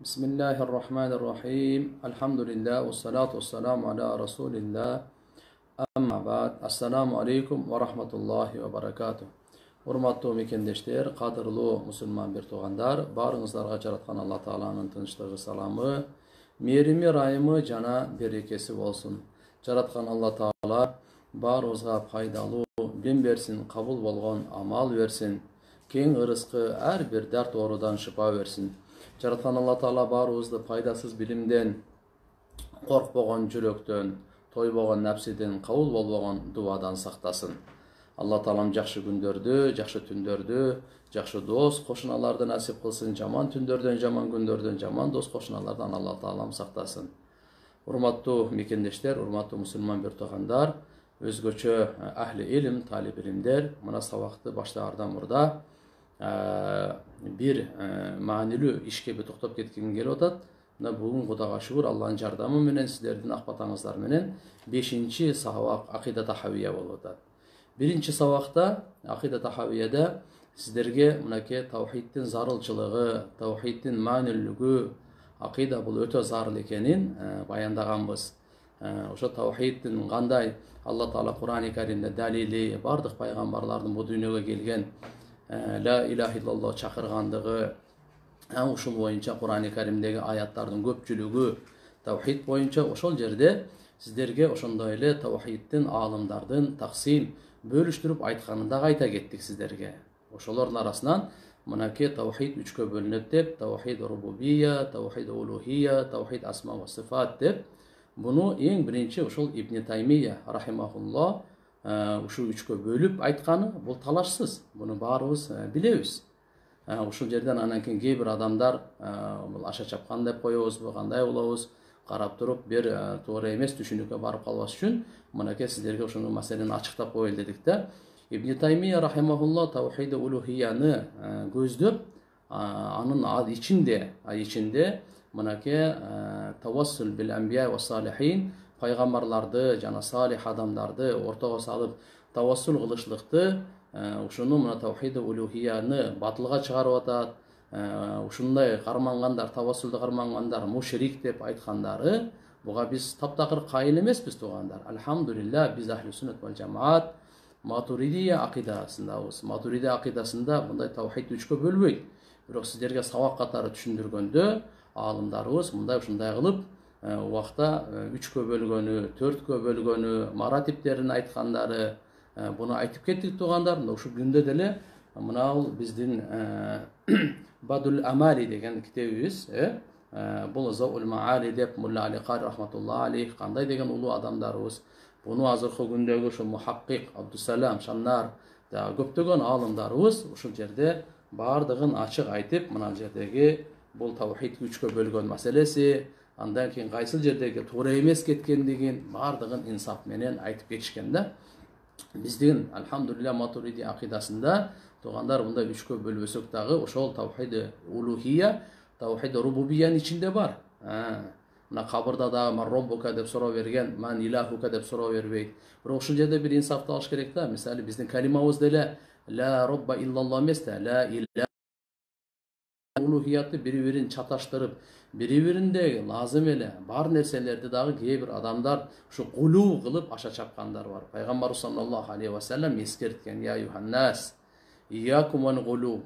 Bismillahirrahmanirrahim. Elhamdülillah ve salatu ve selamu ala Resulillah. Amma ba'd. Assalamu alaikum ve rahmetullahi ve barakatuh. Hurmatlı mekendeşler, kadırlı Müslüman bir tuğandar, barınızlarga jaratkan Allah Ta'ala'nın tınçlığı salamı, merimi rayımı cana berekesi olsun. Jaratkan Allah Ta'ala barınızga faydalı bilim versin, kabul bolgon amal versin. Keng ırıskı her bir dert doğrudan şifa versin. Jaratkan Allah Ta'ala barınızda faydasız bilimden, korkboğan jürökten, toyboğan nefsiden, kabul bolboğan duadan saktasın. Allah Ta'alam жақшы күндөрдү, жақшы түндөрдү, жақшы дос кошуналарды насип кылсын, жаман түндөрдөн, жаман күндөрдөн, жаман дос кошуналардан Allah Ta'alam сактасын. Урматтуу мекендештер, урматтуу мусулман бир туугандар, өзгөчө ahli ilim, talib ilimler, мына сабакты баштаардан мурда бир маанилүү ишке токтоп кетким келип атат. Мына бүгүн Кудайга шүгүр, Аллахтын жардамы менен, сиздердин ак батаңыздар менен 5-чи сабак акида тахавия болуп атат. Birinci sabakta Akide Tahaviyede sizlerge mınake tavhidin zarılçılığı, tavhidin manillügü, akida bul öte zarıl ekenin bayandağanbız. Oşo tavhidin qanday Allah Taala Kur'an-ı Kerim'de dalili, bardık paygambarların bu dünyaya gelgen La ilahe illallah çakırgandığı, uşul boyunca Kur'an-ı Kerim'deki ayatların köpçülüğü, tavhid boyunca oşol jerde sizlerge oşondoy ele tavhidin alımdardın taksim bölüştürüp aytkanında ayta kettik sizlerge. Oşolorun arasынан mınaki tavhid 3'e bölünüp dep, tavhid rububiyya, tavhid uluhiyya, tavhid asma ve sıfat dep. Bunu en birinci oşol İbn Taymiyya rahimahullah uşu 3'e bölüp aytkanı bu talaşsız. Bunu barыбыз bilebиз. Uşul жерден анан кийин кээ бир адамдар аша чапкан деп коебузбу, кандай болобуз? Qarab turup bir to'g'ri emas tushunukka barib qolmas uchun mınake sizlerge uşunu masaleni açıqlap koyayım dedik de İbn Taymiyya rahimahullah tavhid-i uluhiyyani gözдөp anın içinde mınake tavassul bil enbiya ve salihin paygambarlardı, jana salih adamlardı ortaga salıp tavassul kılışlıktı uşunu mına tavhid-i uluhiyyani batılga çıgarıp atat. Ушундай кармангандар, тавассулду кармангандар мушрик деп айткандары буга биз таптакыр кайыл эмеспиз туугандар. Алхамдулилlah биз ахли сүннет вал жамаат матуридия акидасындабыз. Матуридия акидасында мындай тавхид 3'e бөлбөйт. Бирок сиздерге сабак катары түшүндүргөндө аалымдарыбыз мындай ушундай кылып убакта 3'e бөлгөнү, 4'e бөлгөнү, маратиптерин айткандары буну айтып кеттик туугандар. Ушу күндө деле мынау биздин Badul Amali деген kitebimiz. Бұл Zaul Maali деп Mulla Ali Qari rahmatullah aleyh qanday деген улуу адамдарыбыз. Bunu azırkı gündегі şu muhakkik Abdüsselam Şannar da көптөгөн алымдарыбыз ушул жерде бардыгын ачык айтып, мына жердеги бул тавхид 3'e бөлгөн маселеси, андан кийин кайсыл жердеги туура эмес кеткендигин бардыгын инсап менен айтып кетишкен да. Биздин алхамдулилlah матуриди акидасында тугандар мындай 3'e бөлбөсөк дагы ошол тавхид улухия, тавхид рубубиянын ичинде бар. Мына кабырда дагы ман роббука деп суроо берген, ман илахука деп суроо бербейт. Бирок ушул жерде бир инсафты алыш керек да. Мисалы биздин калимабыз деле ла робба иллаллах эмес да, ла илля улухиятты бири-бирин чаташтырып, бири-биринде лазым эле бар нерселерди дагы кээ бир адамдар ушу кулуу кылып аша чапкандар бар. Пайгамбар саллаллаху алейхи ва саллям эскерткен: "Я юханнас, iyyakum vel gulu."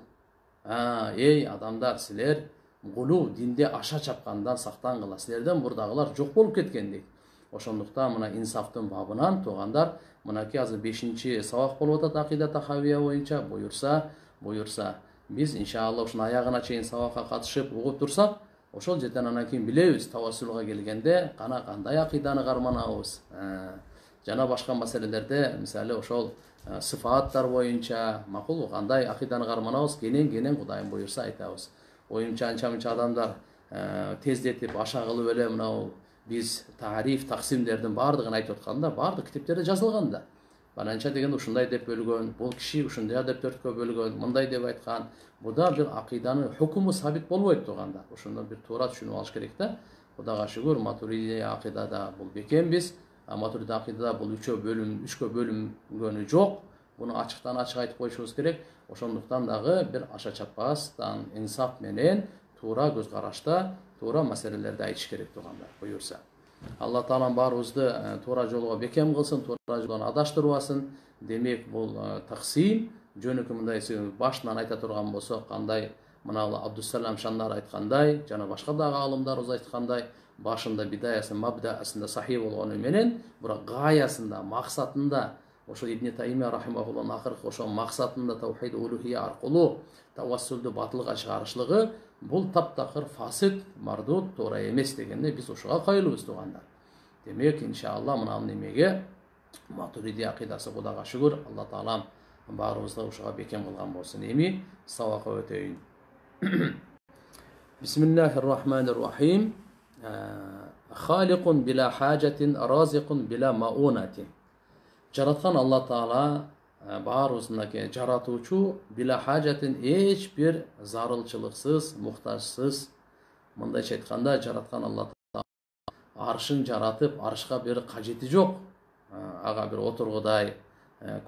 Ey adamlar, sizler gulu dinde aşa çapkandan sактангыла. Sizlerden buradagılar жок болуп кеткендик. Ошондуктан мына инсафтын бабынан тугандар, мынакей азыр 5-чи сабак болуп атат акида тахавия боюнча, буюрса биз иншалла ушунун аягына чейин сабакка катышып угуп турсак, ошол жерден анан кийин билебиз тавассулга келгенде кандай акиданы карманабыз. Жана башка маселелерде, мисалы ошол sıfaatlar boyunca makul kандай akidanı karmanabız, genen Kudayım buyursa aytabız. Oyunca ança adamlar tezdetip aşağı kılıp öyle mınau biz tarif taksimlerden bardığını aytып atkanda bardık kitaplarda жазылганда. Balança degen ушундай деп бөлгөн, бул киши ушундай деп 4'e бөлгөн, мындай деп айткан. Буда бир акиданын hukmu sabit болбойт туганда. Ошондон бир туура түшүнүп алыш керек да. Кудайга шүгүр, матуриди акидада бул бекембиз. Maturidi akidada бұл 3'e bölüngөнү жок. Bunu açıktan açık aytıp koyuşumuz gerek. Oşonduktan dağı bir aşa çapastan insaf menen туура көз карашта туура маселелерди айтыш керек туугандар буюрса. Алла Таалам баарыбызды туура жолго бекем кылсын, туура жолдон адаштырбасын. Демек бул таксим жөнөкөй мындай башынан айта турган болсок, кандай мына Абдуссалам Шандар айткандай, жана башка дагы аалымдарыбыз айткандай, башында бидаясы, мабдаасында сахih болгону менен, бирок гаясында, максатында ошо Ибн Таймия рахимахуллахтын акыркы ошо максатында таухид улухия аркылуу тавассулду батылга чыгарышлыгы бул таптакыр фасид, мардуд, туура эмес дегенде биз ошого кайылыбыз туугандар. Демек иншалла мына немеге Матуриди акидасы Кудайга шүгүр, Алла Таалам баарыбызды ошого бекем кылган болсун. Эми сабакка өтөйүн. Бисмиллахир-рахманир-рахим. Халикун била хажатин, разикун била маунатин. Жараткан Алла Таала баарыбызды жаратуучу била хажатин, эч бир зарылчылыксыз, муктажсыз. Мындайча айтканда жараткан Алла Таала аршын жаратып, аршка бир кажети жок. Ага бир отургудай,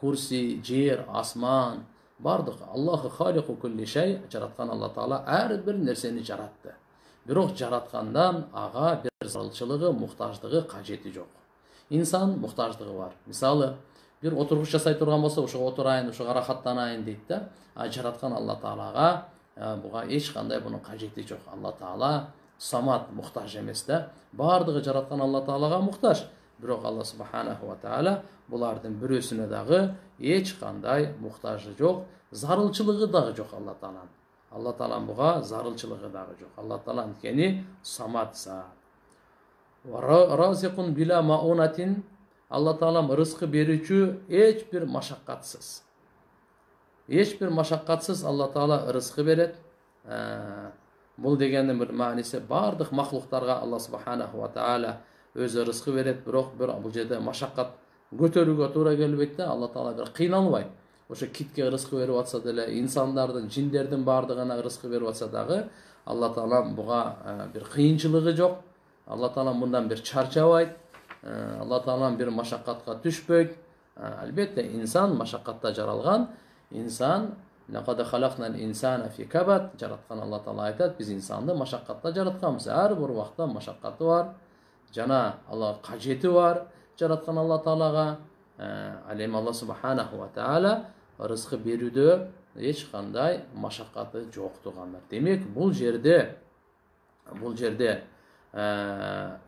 курси, жер, асман, бардык Аллаху халику кулли шей, жараткан Алла Таала ар бир нерсени жаратты. Бирок жараткандан ага бир зарылчылыгы, муктаждыгы, кажети жок. Инсан муктаждыгы бар. Мисалы, бир отургуч жасай турган болсо, ошого отурайын, ошого рахаттанайын дейт да. Жараткан Алла Таалага буга эч кандай бунун кажети жок. Алла Таала самат, муктаж эмес да. Бардыгы жараткан Алла Таалага муктаж. Бирок Алла субханаху ва таала булардын бирөөсүнө дагы эч кандай муктажы жок, зарылчылыгы дагы жок Алла Тааланын. Алла Таалам буга зарылчылыгы дагы жок. Алла Таала анткени самат зат. Разикун била маунатин. Алла Таалам рызкы берүүчү, эч бир машаккатсыз. Эч бир машаккатсыз Алла Таала рызкы берет. Бул дегендин бир мааниси бардык махлуктарга Алла субханаху ва таала өзү рызкы берет, бирок бул жерде машаккат көтөрүүгө туура келбейт да. Алла Таала бир кыйналбайт. Ошо китке рызкы берип атса деле, инсандардын, жиндердин бардыгына рызкы берип атса дагы Алла Таала буга бир кыйынчылыгы жок. Алла Таала мындан бир чарчабайт. Алла Таала бир машаккатка түшпөйт. Албетте инсан машаккатта жаралган. Инсан лакад халакнал инсана фи кабад, жараткан Алла Таала айтат, биз инсанды машаккатта жаратканбыз. Ар бир убакта машаккаты бар. Жана Алла кажети бар жараткан Алла Таалага. Алем Алла субханаху ва таала рызкы берүүдө эч кандай машаккаты жок туугандар. Демек бул жерде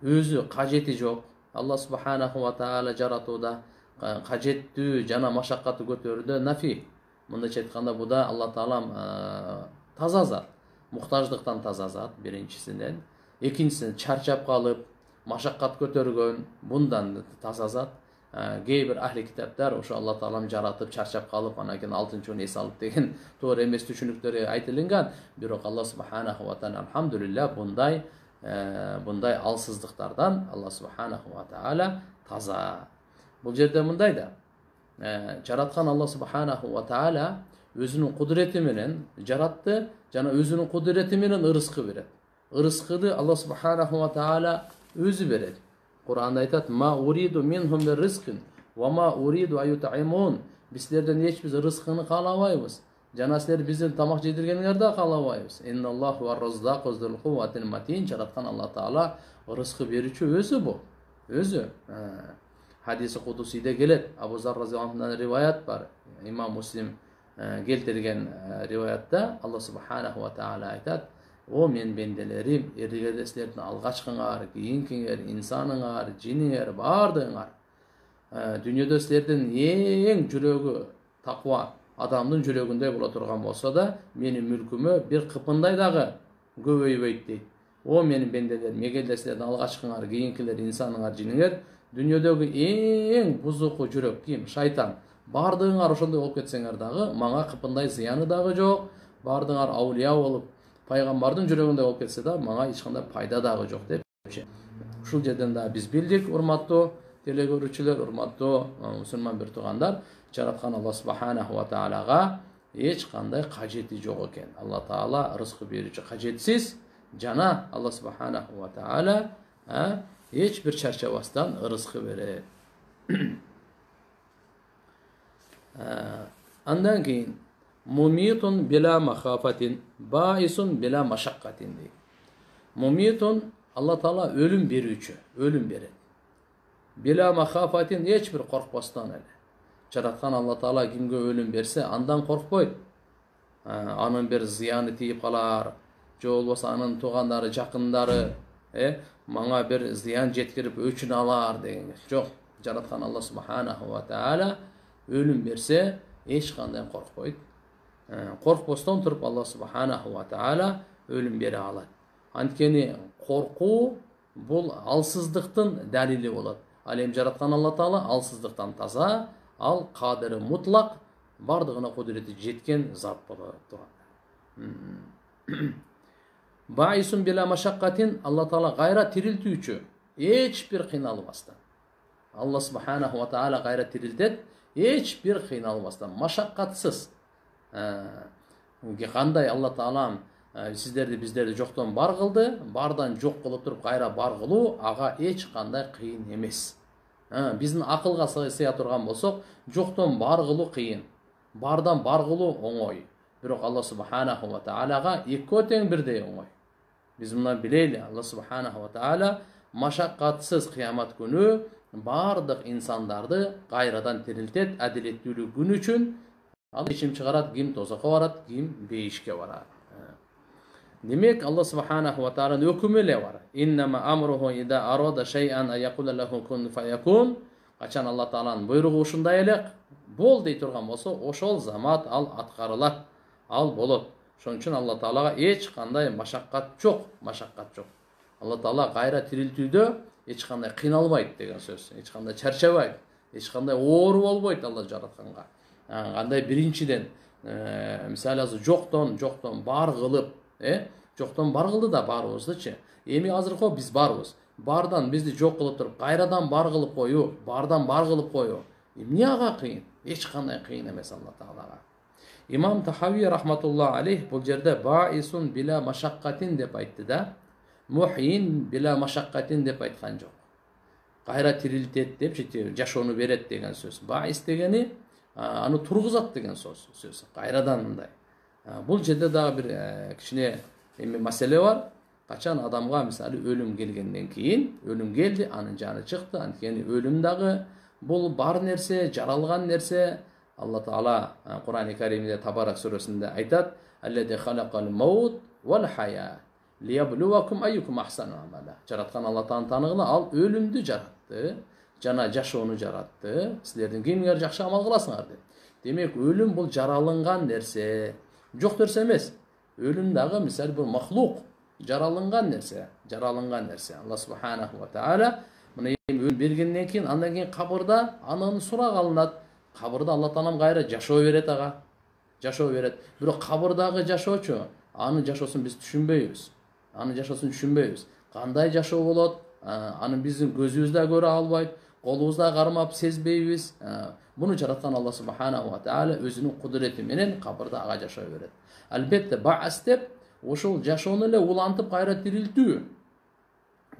өзү кажети жок. Алла субханаху ва таала жаратууда кажеттүү жана машаккаты көтөрүүдө нафи. Мындайча айтканда буда Алла Таалам таза зат, муктаждыктан таза зат биринчисинен. Экинчисинен чарчап калып машаккат көтөргөн, bundan таза зат. Кээ бир ахли китаптар ошо Алла Таалам жаратып чарчап калып, анан кийин алтынчуун эс алып деген туура эмес түшүнүктөр айтылган. Бирок Алла субханаху ва таала алхамдулилlah bunday алсыздыктардан Алла субханаху ва таала таза. Бул жерде мындай да. Жараткан Алла субханаху ва таала өзүнүн кудурети менен жаратты, жана өзүнүн кудурети менен рызкы берет. Рызкыды Алла субханаху ва таала өзү берет. Кур'анда айтат: "Ма уриду минхум мир ризкин ва ма уриду аютаймун." Бизлерден эч биз рызкыны каалабайбыз. Жана силер биздин тамак жедиргениңерди да каалабайбыз. Инналлаху ар-раззаку зул кувватил матин. Жараткан Алла Таала рызкы берүүчү өзү бул. Өзү. Hadisi Kudusи'de келет. Абу Зар разияллаху анхудан риваят бар. Имам Муслим келтирген риваятта Алла субханаху ва таала айтат: "О мен бенделерим, эргеде силердин алгачкыңар, кийинкиңер, инсаныңар, жиниңер, бардыгыңар. Дүйнөдө силердин эң жүрөгү таква адамдын жүрөгүндөй боло турган болсо да, менин мүлкүмө бир кыпындай дагы көбөйбөйт" дейт. О менин бенделерим, эгерде силердин алгачкыңар, кийинкилер, инсаныңар, жиниңер дүйнөдөгү эң бузуку жүрөк ким? Шайтан. Бардыгыңар ошондой болуп кетсеңер дагы, мага кыпындай зыяны дагы жок. Бардыгыңар аулия болуп, пайгамбардын жүрөгүндөй болуп кетсе да, мага эч кандай пайда дагы жок деп. Ушул жерден да биз билдик, урматтуу теле көрүүчүлөр, урматтуу мусулман бир туугандар, жараткан Алла субханаху ва таалага эч кандай кажети жок экен. Алла Таала рызкы берүүчү, кажетсиз, жана Алла субханаху ва таала эч бир чарчабастан рызкы берет. Андан кийин Mumitun bila mahafatin, baisun bila maşakkatin deyip. Mumitun Allah Taala ölüm berүүчү, ölüm berет. Bila mahafatin, hiç bir korkpastан эле. Жараткан Allah Taala kimге ölüm berse, andan korkпойт. Anın bir ziyanı tiyip kalar, же болбосо anın tugandары, жакындары, мага bir ziyan жеткирип өчүн алар деген. Жок, жараткан Allah Subhanahu wa Taala ölüm berse, hiç kандай korkпойт. Korkpостон туруп Allah Subhanahu wa Taala ölüm бере алат. Анткени коркуу бул алсыздыктын далили болот. Ал эми жараткан Allah Taala алсыздыктан таза, ал кадыры мутлак, бардыгына кудурети жеткен зат болот. Баисун била машаккатин, Allah Taala кайра тирилтүүчү, эч бир кыйналбастан. Allah Subhanahu wa Taala кайра тирилтет, эч бир кыйналбастан, машаккатсыз. Кандай Allah Taala сиздерди биздерди жоктон бар кылды, бардан жок кылып туруп кайра бар кылуу ага эч кандай кыйын эмес. Биздин акылга сыя турган болсок, жоктон бар кылуу кыйын, бардан бар кылуу оңой. Бирок Allah Subhanahu wa Taalaga экөө тең бирдей оңой. Биз муну билели, Allah Subhanahu wa Taala машаккатсыз кыямат күнү бардык инсандарды кайрадан тирилтет, адилеттүүлүк күн үчүн. Ал ичим чыгарат, ким тозакка барат, ким бейишке барат. Демек, Allah Subhanahu wa Ta'ala'nın hükmü ele var. İnnema amruhu ida arada şey'an ayakula lahu kun fayakun. Kaçan Allah Ta'ala'nın buyruğu uşunda elek. Bol dey turgan bolsa, oşol zamat al atkarılat, al bolot. Şonun için Allah Ta'alaga hiç kanday maşakkat çok, maşakkat çok. Allah Ta'ala gayra tiriltүүдө hiç kanday kıynalbayt degen söz. Hiç kanday çerçebayt, hiç kanday oor bolboyt Allah jaratkanga. Kanday birinciden, misal azı jokton bar kılıp, жоктон бар кылды да барыбыздычы. Эми азыркы биз барбыз. Бардан бизди жок кылып туруп, кайрадан бар кылып коюу, бардан бар кылып коюу. Эмне ага кыйын? Эч кандай кыйын эмес Allah Таалага. Имам Тахави рахматуллах алейх бул жерде баисун била машаккатин деп айтты да, мухин била машаккатин деп айткан жок. Кайра тирилтет деп жашоону берет деген сөз. Баис дегени аны тургузат деген сөз. Кайрадан мындай. Бул жерде дагы бир кичине маселе бар. Качан адамга мисалы өлүм келгенден кийин, өлүм келди, анын жаны чыкты. Анткени өлүм дагы бул бар нерсе, жаралган нерсе. Allah Taala Kur'an-ı Kerim'de Tabarak suresinde aytat: "Ellezî halaqal maut vel hayâ liyebluvakum ayyukum ahsanu amala." Jaratkan Allah Taala tanıgıla al ölümdü jarattı, jana жашоону жаратты. Силердин кимге жакшы амал кыласыңар деп. Демек, ölüm бул жаралынган нерсе, жок нерсе эмес. Ölüm дагы мисал бул махлук, жаралынган нерсе. Allah Subhanahu wa Taala мына өлүм бергенден кийин, андан кийин кабырда анын сурак алынат. Кабырда Allah Taala кайра жашоо берет ага. Жашоо берет. Бирок кабырдагы жашоочу, анын жашоосун биз түшүнбөйбүз. Кандай жашоо болот? Анын биздин көзүбүз да көрө албайт, колубуз да кармап сезбейбиз. Буну жараткан Allah Subhanahu wa Taala өзүнүн кудурети менен кабырда ага жашоо берет. Албетте баъс деп ошол жашоону эле улантып кайра тирилтүү.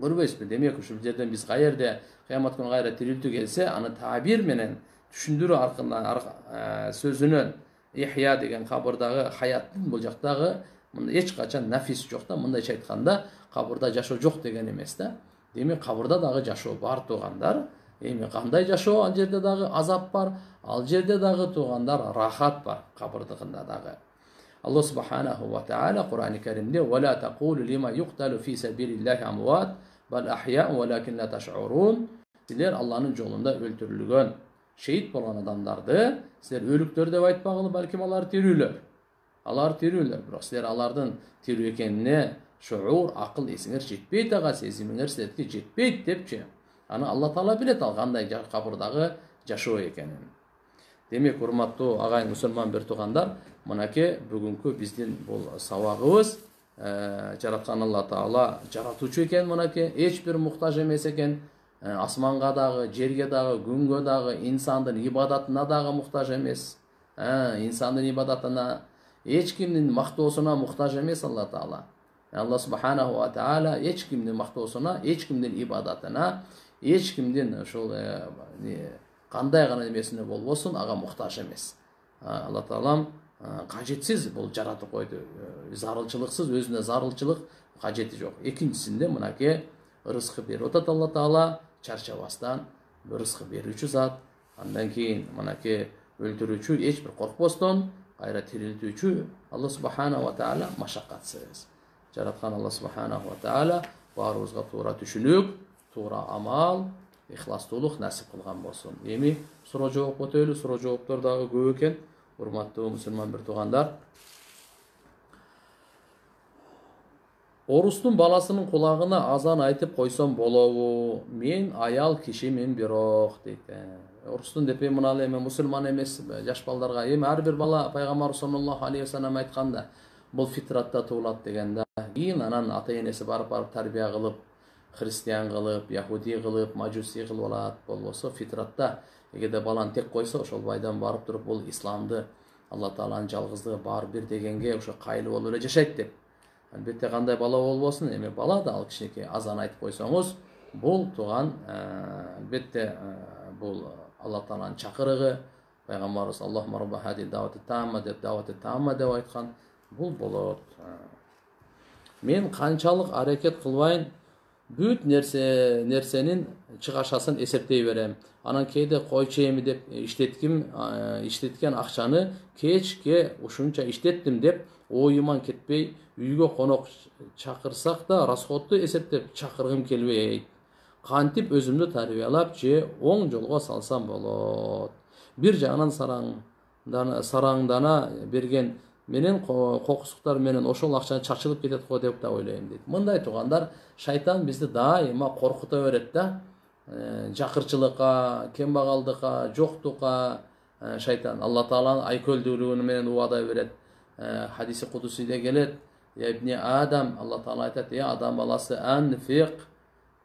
Көрбөйсүзбү? Демек, ушул жерден биз каерде кыямат күнү кайра тирилтүү келсе, аны табир менен түшүндүрүү аркылуу сөзүнөн ихя деген кабырдагы хаяттын бул жактагы эч качан нафис жок да. Мындайча айтканда, кабырда жашоо жок деген эмес да. Демек, кабырда дагы жашоо бар туугандар. Эми кандай жашоо? Ал жерде дагы азап бар, ал жерде дагы туугандар рахат бар кабырдыгында дагы. Allah Subhanahu wa Taala Kur'an-ı Kerim'de وَلَا تَقُولُ لِمَا يُقْتَلُ فِي سَبِيلِ اللّٰهِ أَمْوَاتٍ بَلْ أَحْيَاءٌ وَلَكِنْ لَا تَشْعُرُونَ. Sizler Allah'ın yolunda öldürülgön, şehit bolan adamlardı. Sizler ölüktөр деп айтпагыла, balkim alar tirүүлөр. Alar tirүүлөр. Bирок sizler alardan tirүү экенине şuur, akıl esiңер жетпейт ага, сезимиңер силерге жетпейт депчи. Аны Allah Taala билет ал кандай кабырдагы жашоо экенин. Демек, урматтуу агайын мусулман бир туугандар, мынакей бүгүнкү биздин бул сабагыбыз жараткан Allah Taala жаратуучу экен, мынакей эч бир муктаж эмес экен. Асманга дагы, жерге дагы, күнгө дагы, инсандын ибадатына дагы муктаж эмес. Инсандын ибадатына, эч кимдин мактоосуна муктаж эмес Allah Taala. Allah Subhanahu wa Taala эч кимдин мактоосуна, эч кимдин ибадатына, эч кимдин ушул кандай гана эмесине болбосун ага муктаж эмес. Allah Taala кажетсиз бул жаратып койду. Зарылчылыксыз, өзүнө зарылчылык кажети жок. Экинчисинде мынакей рызкы берип атат Алла Таала, чарчабастан рызкы берүүчү зат. Андан кийин мынакей өлтүрүүчү, эч бир коркпостон кайра тирилтүүчү Алла субханаху ва таала машаккатсыз. Жараткан Алла субханаху ва таала баарыбызга туура түшүнүк, туура амал, ихластуулук насип кылган болсун. Эми суроо жооп өтөлү. Суроо жооптор дагы көп экен. Урматтуу мусулман бир туугандар. Орустун баласынын кулагына азан айтып койсом болобу? Мен аял кишимин бирок дейт. Орустун деп мына эми мусулман эмес жаш балдарга эми ар бир бала пайгамбар саллаллаху алейхи вассалам айтканда бул фитратта туулат дегенде, кийин анан ата энеси барып тарбия кылып, христиан кылып, яхуди кылып, мажуси кылып алат. Болбосо фитратта эгерде баланы тек койсо, ошол байдан барып туруп бул исламды, Алла Тааланын жалгыздыгы бар бир дегенге ошо кайыл болуп эле жашайт деп. Албетте кандай бала болбосун, эми бала да ал кичинекей азан айтып койсоңуз, бул тууган албетте бул Алла Тааланын чакырыгы, пайгамбарыбыз Аллахумма рабба хади давати тамма деп айткан, бул болот. Мен канчалык аракет кылбайын, бүт нерсенин чыгашасын эсептей берем. Анан кээде койчу эми деп иштеткен акчаны кечке ушунча иштеттим деп оюман кетпей, үйгө конок чакырсак да расходду эсептеп чакыргым келбейт. Кантип өзүмдү тарбиялап же оң жолго салсам болот. Бир жагынан сараңдана берген менен кокусуктар менен ошол акчаны чачылып кетет го деп да ойлойм дейт. Мындай туугандар, шайтан бизди дайыма коркута берет да. Жакырчылыкка, кембагалдыкка, жоктукка шайтан Алла Тааланын айкөлдүүлүгү менен убада берет. Хадиси кудусиде келет: "Я ибни Адам", Алла Таала айтат: "Я адам баласы,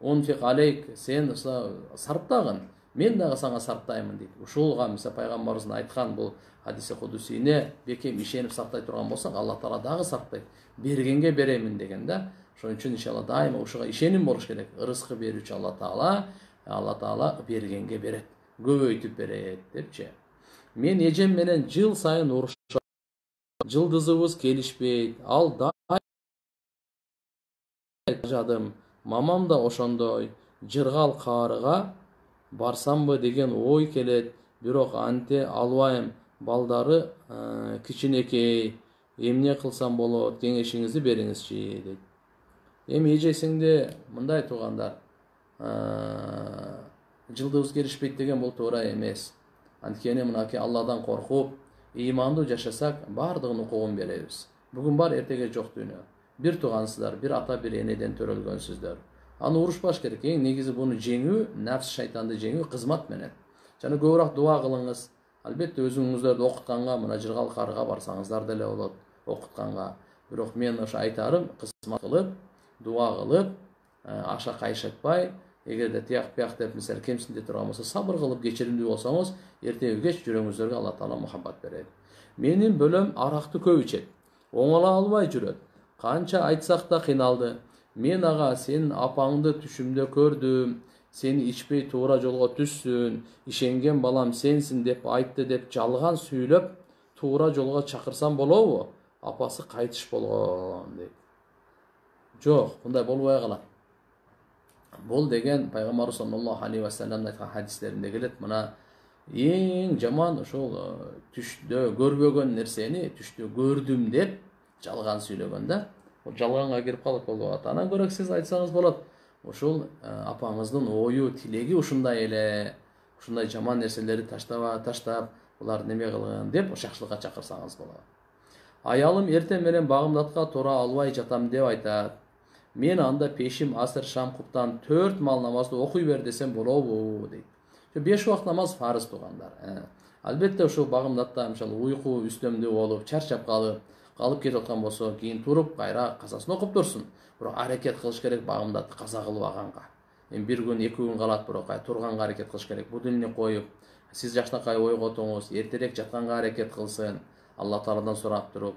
унфик алейк", сен сарптагын, мен дагы сага сарптаймын дейт. Ушулга мисалы пайгамбарыбыздын айткан бул хадиси кудусине бекем ишенип сарптай турган болсак, Алла Таала дагы сарптайт. Бергенге беремин деген да. Ошон үчүн иншалла дайыма ушуга ишеним болуш керек. Рызкы берүүчү Алла Таала бергенге берет, көбөйтүп берет депчи. Мен эжем менен жыл сайын урушам. Жылдызыбыз келишпейт. Ал жадым. Мамам да ошондой. Жыргал каарыга барсамбы деген ой келет. Бирок анте албайм. Балдары кичинекей. Эмне кылсам болот? Кеңешиңизди бериңизчи дейт. Эми эжесиңде мындай туугандар, жылдыбыз келишпейт деген бул туура эмес. Анткени мынакей Алладан коркуп, ыймандуу жашасак, бардыгын укугун беребиз. Бүгүн бар, эртеге жок дүйнө. Бир туугансыздар, бир ата, бир энеден төрөлгөнсүздөр. Аны урушпаш керек. Эң негизи буну жеңүү, нафс шайтанды жеңүү кызмат менен. Жана көбүрөөк дуа кылыңыз. Албетте өзүңүздөрдү окутканга, мына жыргал каарыга барсаңыздар деле болот, окутканга. Бирок мен ошо айтарым, кызмат кылып, дуа кылып, аша кайшатпай, эгерде тияк бияк деп мисалы кемсинде турган болсо, сабыр кылып кечиримдүү болсоңуз, эртеги кеч жүрөгүңүздөргө Алла Таала мухаббат берет. Менин бөлөм аракты көп ичет. Оңола албай жүрөт. Канча айтсак да кыйналды. Мен ага сенин апаңды түшүмдө көрдүм. Сени ичпей туура жолго түссүн. Ишенген балам сенсин деп айтты деп жалган сүйлөп, туура жолго чакырсам болобу? Апасы кайтыш болгон дейт. Жок, мындай болбой калат. Бул деген пайгамбар саллаллаху алейхи вассаламдын айткан хадистеринде келет. Мына эң жаман ошол түштө көрбөгөн нерсени түштө көрдүм деп жалган сүйлөгөн да. Бул жалганга кирип калып болот. Анан көрөк сиз айтсаңыз болот. Ошол апаңыздын ою, тилеги ушундай эле, ушундай жаман нерселерди таштап, булар неме кылган деп жакшылыкка чакырсаңыз болот. Аялым эртең менен багымдатка тура албай жатам деп айтат. Мен анда пешим, асыр, шам, куптан 4 мал намазды окуй бер десем болобу дейт. 5 убакыт намаз фарыз туугандар. Албетте ошол багымдатта мисалы уйку үстөмдүү болуп, чарчап калып кетип аткан болсо, кийин туруп кайра казасын окуп турсун. Бирок аракет кылыш керек багымдатты каза кылып алганга. Эми бир күн, 2 күн калат, бирок турганга аракет кылыш керек. Будильник коюп, сиз жакшынакай ойготуңуз, эртерээк жатканга аракет кылсын. Алла Тааладан сурап туруп,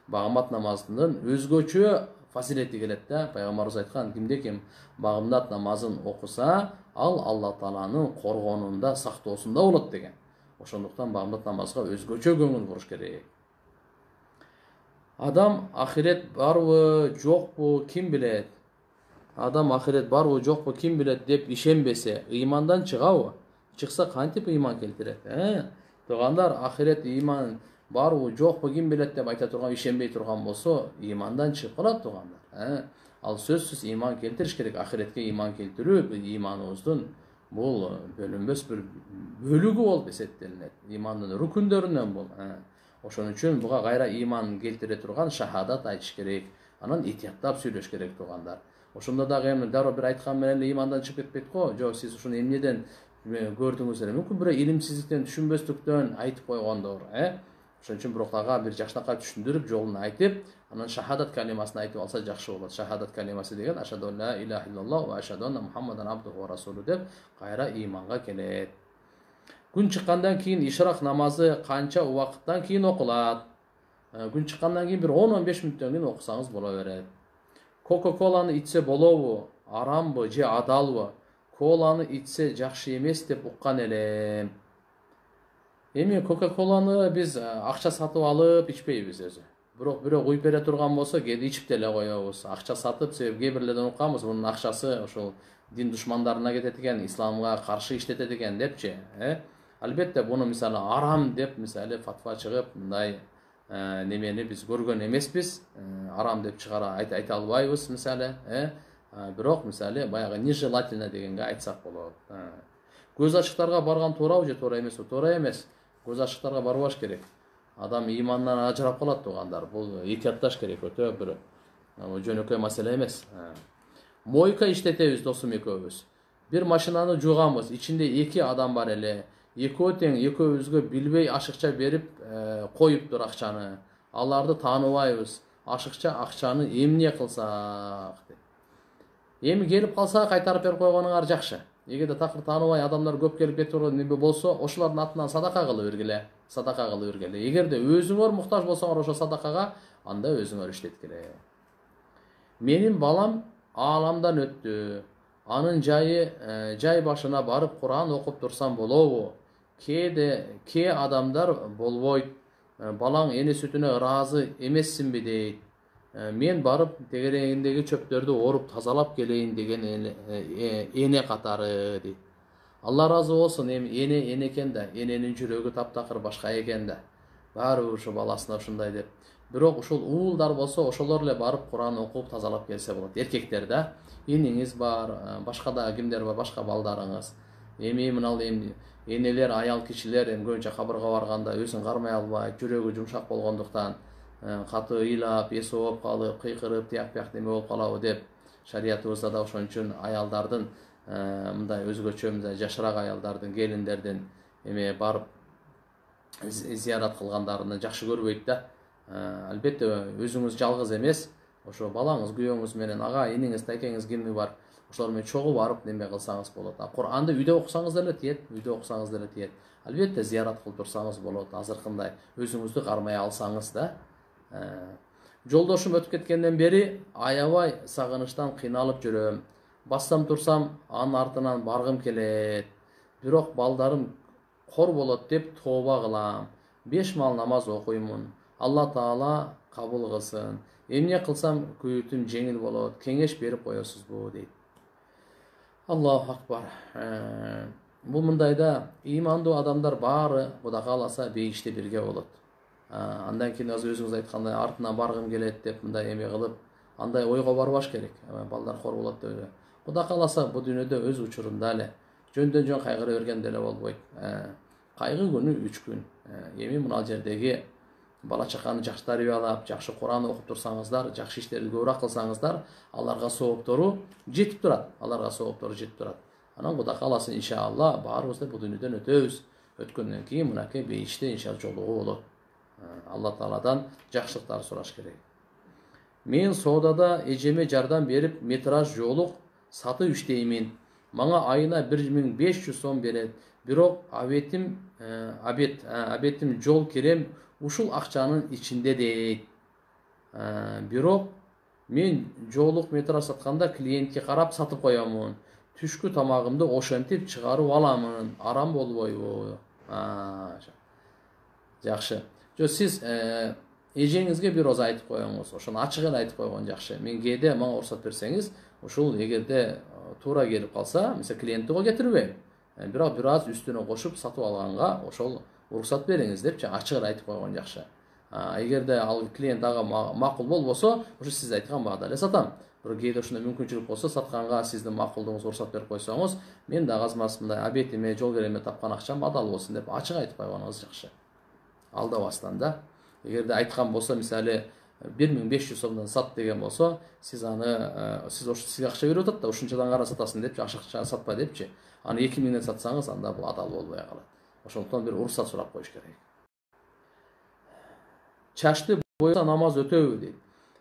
багымдат намазынын өзгөчө фазилети келет да. Пайгамбарыбыз айткан, кимде ким багымдат намазын окуса, ал Алла Тааланын коргонунда, сактоосунда болот деген. Ошондуктан багымдат намазга өзгөчө көңүл буруш керек. Adam ahiret barбы, жокпу kim bilet? Адам ahiret barбы, жокпу kim bilet деп ишенбесе, ыймандан чыгабы? Чыкса кантип ыйман келтирет? Тугандар, ahiret ыйман барбы, жокпу kim bilet деп айта турган, ишенбей турган болсо, ыймандан чыгып калат тугандар. Ал сөзсүз ыйман келтириш керек. Ахиретке ыйман келтирүү ыйманыбыздын бул бөлүнбөс бир бөлүгү болуп эсептелинет. Ыймандын рукундөрүнөн бул. Ошон үчүн буга кайра ыйман келтире турган шахадат айтыш керек. Анан этияттап сүйлөш керек тугандар. Ошондо дагы эми дароо бир айткан менен ыймандан чыгып кетпейт го. Жок, сиз ушуну эмнеден көрдүңүздөр? Мүмкүн бир илимсиздиктен, түшүнбөстүктөн айтып койгондор, Ошон үчүн бирок ага бир жакшынакай түшүндүрүп, жолун айтып, анан шахадат калимасын айтып алса жакшы болот. Шахадат калимасы деген ашаду ла илаха иллаллах ва ашаду анна Мухаммадан абдуху ва расулу деп кайра ыйманга келет. Күн чыккандан кийин ишрак намазы канча убакыттан кийин окулат? Күн чыккандан кийин бир 10-15 мүнөттөн кийин окусаңыз боло берет. Кока-коланы ичсе болобу? Арамбы же адалбы? Коланы ичсе жакшы эмес деп уккан элем. Эми Кока-коланы биз акча сатып алып ичпейбиз өзү. Бирок куюп бере турган болсо, кээде ичип деле коебуз. Акча сатып, себеби кээ бирлерден укканбыз, мунун акчасы ошол дин душмандарына кетет экен, исламга каршы иштетет экен депчи. Албетте буну мисалы арам деп мисалы фатва чыгып, мындай немени биз көргөн эмеспиз. Арам деп чыгара айта албайбыз мисалы, бирок мисалы баягы нежелательно дегенге айтсак болот. Көз ачыктарга барган туурабы же туура эмеспи? Туура эмес. Көз ачыктарга барбаш керек. Адам ыймандан ажырап калат тугандар. Бул этиятташ керек, өтө бир жөнөкөй маселе эмес. Мойка иштетебиз досум экөөбүз. Бир машинаны жууганбыз, ичинде 2 адам бар эле. Экөө тең, экөөбүзгө билбей ашыкча берип коюптур акчаны. Аларды тааныбайбыз. Ашыкча акчаны эмне кылсак деп. Эми келип калса кайтарып берип койгонуңар жакшы. Эгерде такыр тааныбай адамдар көп келип кетип турган болсо, ошолордун атынан садака кылып бергиле. Эгерде өзүңөр муктаж болсоңор ошо садакага, анда өзүңөр иштеткиле. Менин балам ааламдан өттү. Анын жай башына барып Кур'ан окуп турсам болобу? Ке адамдар болбойт. Балаң эне сүтүнө ыраазы эмессинби дейт. Мен барып тегерегиндеги чөптөрдү оруп тазалап келейин деген эне катары дейт. Алла разы болсун, эми эне экен да, эненин жүрөгү таптакыр башка экен да. Баары ушу баласына ушундай деп. Бирок ушул уулдар болсо, ошолор эле барып Кур'ан окуп тазалап келсе болот. Эркектер да, эниңиз бар, башка да кимдер бар, башка балдарыңыз. Эми мынал энелер, аял кишилер көбүнчө кабырга барганда өзүн кармай албайт, жүрөгү жумшак болгондуктан каты ыйлап, эси ооп калып, кыйкырып, тияк неме болуп калабы деп шариятыбызда да ошон үчүн аялдардын мындай өзгөчө мындай жашыраак аялдардын, келиндердин эме барып зиярат кылгандарыны жакшы көрбөйт да. Албетте өзүңүз жалгыз эмес, ошо балаңыз, күйөөңүз менен ага, эниңиз, тайкеңиз кими бар, ошолор менен чогуу барып неме кылсаңыз болот. Кур'анды үйдө окусаңыз деле тиет, Албетте зиярат кылып турсаңыз болот, азыркындай өзүңүздү кармай алсаңыз да. Жолдошум өтүп кеткенден бери аябай сагынычтан кыйналып жүрөм. Бассам турсам анын артынан баргым келет. Бирок балдарым кор болот деп тооба кылам. 5 мал намаз окуймун. Алла Таала кабыл кылсын. Эмне кылсам күйүтүм жеңил болот? Кеңеш берип коесузбу дейт. Аллаху акбар. Бул мындайда ыймандуу адамдар баары Кудай кааласа бейиште бирге болот. Андан кийин өзүңүз айткандай артынан баргым келет деп мындай эме кылып, андай ойго барбаш керек. Балдар кор болот деп. Кудай кааласа бул дүйнөдө өз учурунда эле жөндөн жөн кайгыра берген деле болбойт. Кайгы күнү 3 күн. Эми мына жердеги бала чаканы жакшы тарбиялап, жакшы Кур'ан окуп турсаңыздар, жакшы иштерди көбүрөөк кылсаңыздар, аларга сооптору жетип турат. Анан Кудай кааласа иншалла баарыбыз да бул дүйнөдөн өтөбүз. Өткөндөн кийин мынакей бейиште иншалла жолугуу болот. Алла Тааладан жакшылыктар сураш керек. Мен соодада эжеме жардам берип, метраж жолук сатып иштеймин. Мага айына 1500 сом берет. Бирок абетим жол кирем ушул акчанын ичинде дейт. Бирок мен жолук метраж сатканда клиентке карап сатып коёмун. Түшкү тамагымды ошентип чыгарып аламын. Арам болбойбу? Жакшы. Сиз эжеңизге бир ооз айтып коюңуз, ошону ачык эле айтып койгон жакшы. Мен кээде мага уруксат берсеңиз, ушул эгерде туура келип калса, мисалы клиентти кол кетирбейм. Бирок бир аз үстүнө кошуп сатып алганга ошол уруксат бериңиз депчи ачык эле айтып койгон жакшы. Эгерде ал клиент ага макул болбосо, ошо сиз айткан баада эле сатам. Бирок кээде ушундай мүмкүнчүлүк болсо, сатканга сиздин макулдугуңуз уруксат берип койсоңуз, мен дагы азмаз мындай обетиме, жол кереме тапкан акчам адал болсун деп ачык айтып койгонуңуз жакшы. Алдабастан да. Эгерде айткан болсо, мисалы 1500 сомдон сат деген болсо, сиз аны сизге акча берип атат да, ушунчадан кара сатасың депчи, акча сатпа депчи. Аны 2000ден сатсаңыз, анда бул адал болбой калат. Ошондуктан бир уруксат сурап коюш керек. Чачты боёса намаз өтөбү дейт.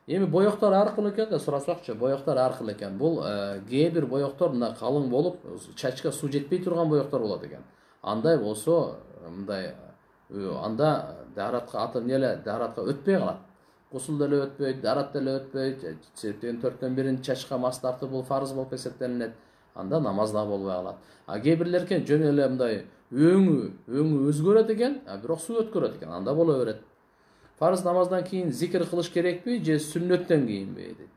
Эми боёктор ар кыл экен да, сурасакчы, боёктор ар кыл экен. Бул кээ бир боёктор мындай калың болуп, чачка суу жетпей турган боёктор болот экен. Андай болсо, мындай анда дааратка дааратка өтпөй калат. Гусул деле өтпөйт, даарат деле өтпөйт. Себептен 4-төн 1 чачка мас тартуу бул фарыз болуп эсептелинет. Анда намаз да болбой калат. Кээ бирлер экен жөн эле мындай өңү өзгөрөт экен, бирок суу өткөрөт экен. Анда боло берет. Фарыз намаздан кийин зикир кылыш керекпи же сүннөттөн кийинби дейт.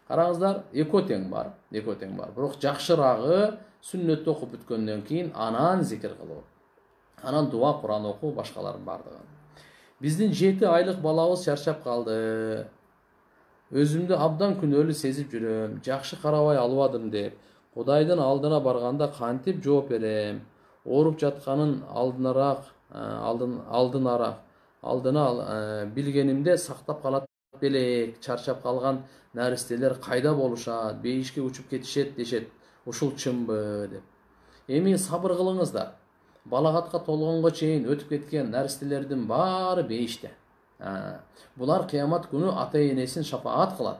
Караңыздар, экөө тең бар. Бирок жакшырагы сүннөттү окуп бүткөндөн кийин анан зикир кылуу. Анан дуа, Куран окуу, башкаларын бардыгы. Биздин 7 айлык балабыз чарчап калды. Өзүмдү абдан күнөөлүү сезип жүрөм. Жакшы карабай албадым деп. Кудайдын алдына барганда кантип жооп берем? Ооруп жатканын алдына билгенимде сактап калат белек. Чарчап калган наристелер кайда болушат? Бейишке учуп кетишет дешет. Ушул чынбы деп. Эми сабыр кылыңыздар. Балагатка толгонго чейин өтүп кеткен наристелердин баары бейиште. Булар кыямат күнү ата-энесин шафаат кылат.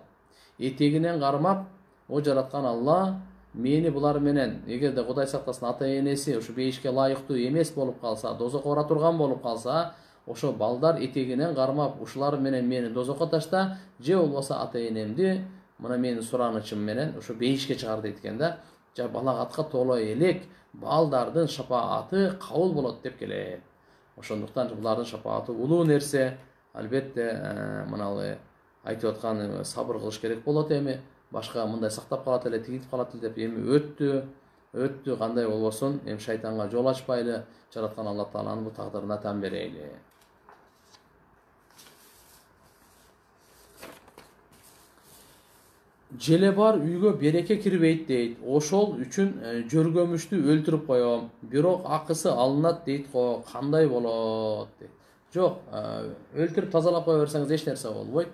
Этегинен кармап, о жараткан Алла мени булар менен, эгерде Кудай сактасын, ата-энеси ушу бейишке лайыктуу эмес болуп калса, дозокко бара турган болуп калса, ошо балдар этегинен кармап, ушулар менен мени дозокко ташта, же болбосо ата-энемди мына менин суранычым менен ушу бейишке чыгар дейт экен да. Жа балагатка толо элек балдардын шафааты кабыл болот деп келет. Ошондуктан булардын шафааты улуу нерсе. Албетте мыналы айтып аткан сабыр кылыш керек болот. Эми башка мындай сактап калат эле, тигитип калат эле деп эми өттү кандай болбосун, эми шайтанга жол ачпайлы, жараткан Алла Тааланын бул тагдырына тан берейли. Желе бар үйгө береке кирбейт дейт. Ошол үчүн жөргөмүштү өлтүрүп коём. Бирок акысы алынат дейт го. Кандай болот дейт. Жок, өлтүрүп тазалап кое берсеңиз эч нерсе болбойт.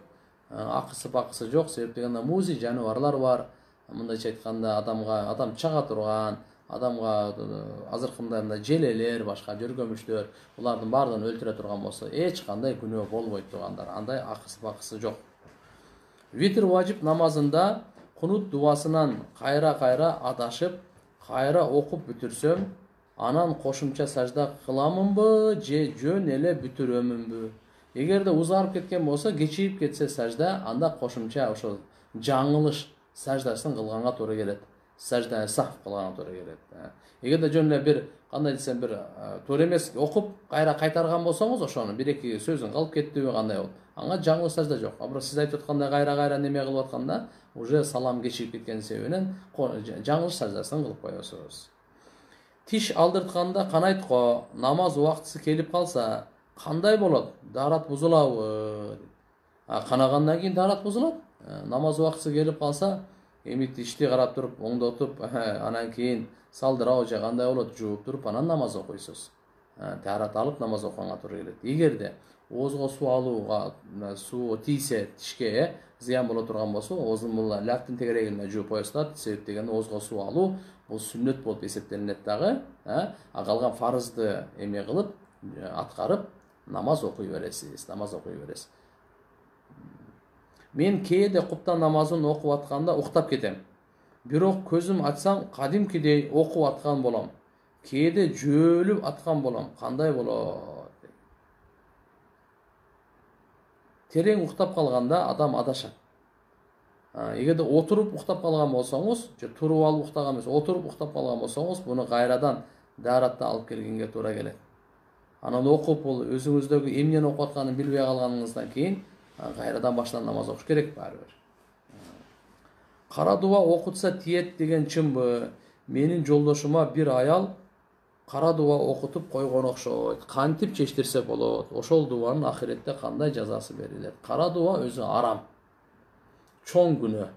Акысы жок, себеп дегенде музи жаныбарлар бар. Мындайча айтканда адам чага турган, адамга азыркы мындай желелер, башка жөргөмүштөр, булардын баардыгын өлтүрө турган болсо, эч кандай күнөө болбойт тугандар. Андай акысы жок. Витр важип намазында кунут дуасынан кайра адашып, кайра окуп бүтүрсөм, анан кошумча сажда кыламынбы же жөн эле бүтүрөмүнбү? Эгерде узарып кеткен болсо, кечирип кетсе сажда, анда кошумча ошо жаңылыш саждасын кылганга туура келет. Сажда сахв кылганга туура келет. Эгерде жөн эле бир кандай десем бир туура эмес окуп кайра кайтарган болсоңуз, ошону 1-2 сөзүн калып кеттиби кандай болот? Ага жаңылыш сажда жок. Бирок сиз айтып аткандай кайра неме кылып атканда, уже салам кечирип кеткен себебинен жаңылыш саждасын кылып коесуз. Тиш алдыртканда канайтко намаз убактысы келип калса, кандай болот? Даарат бузулабы? Канагандан кийин даарат бузулат. Намаз убактысы келип калса, эми тишти карап туруп, оңдотуп, анан кийин салдырабы же кандай болот, жууп туруп, анан намаз окуйсуз. Даарат алып намаз окуганга туура келет. Эгерде оозго суу алууга, суу тийсе тишке зыян боло турган болсо, ооздун бул ляктын тегерегине жууп коесуздар. Себеп дегенде оозго суу алуу бул сүннөт болуп эсептелинет дагы. Калган фарызды эме кылып, аткарып, намаз окуй бересиз. Мен кээде куптан намазын окуп атканда уктап кетем. Бирок көзүм ачсам кадимкидей окуп аткан болом. Кээде жөөлүп аткан болом. Кандай болот? Терең уктап калганда адам адашат. Эгерде отуруп уктап калган болсоңуз, же туруп алып уктаган эмес, отуруп уктап калган болсоңуз, буну кайрадан дааратта алып келгенге туура келет. Анан окуп, бул өзүңүздөгү эмнени окуп атканын билбей калганыңыздан кийин кайрадан башынан намаз окуш керек баары бир. Кара дуа окутса тиет деген чынбы? Менин жолдошума бир аял кара дуа окутуп койгон окшойт. Кантип чечтирсе болот? Ошол дуанын ахиретте кандай жазасы берилет? Кара дуа өзү арам. Чоң күнөө.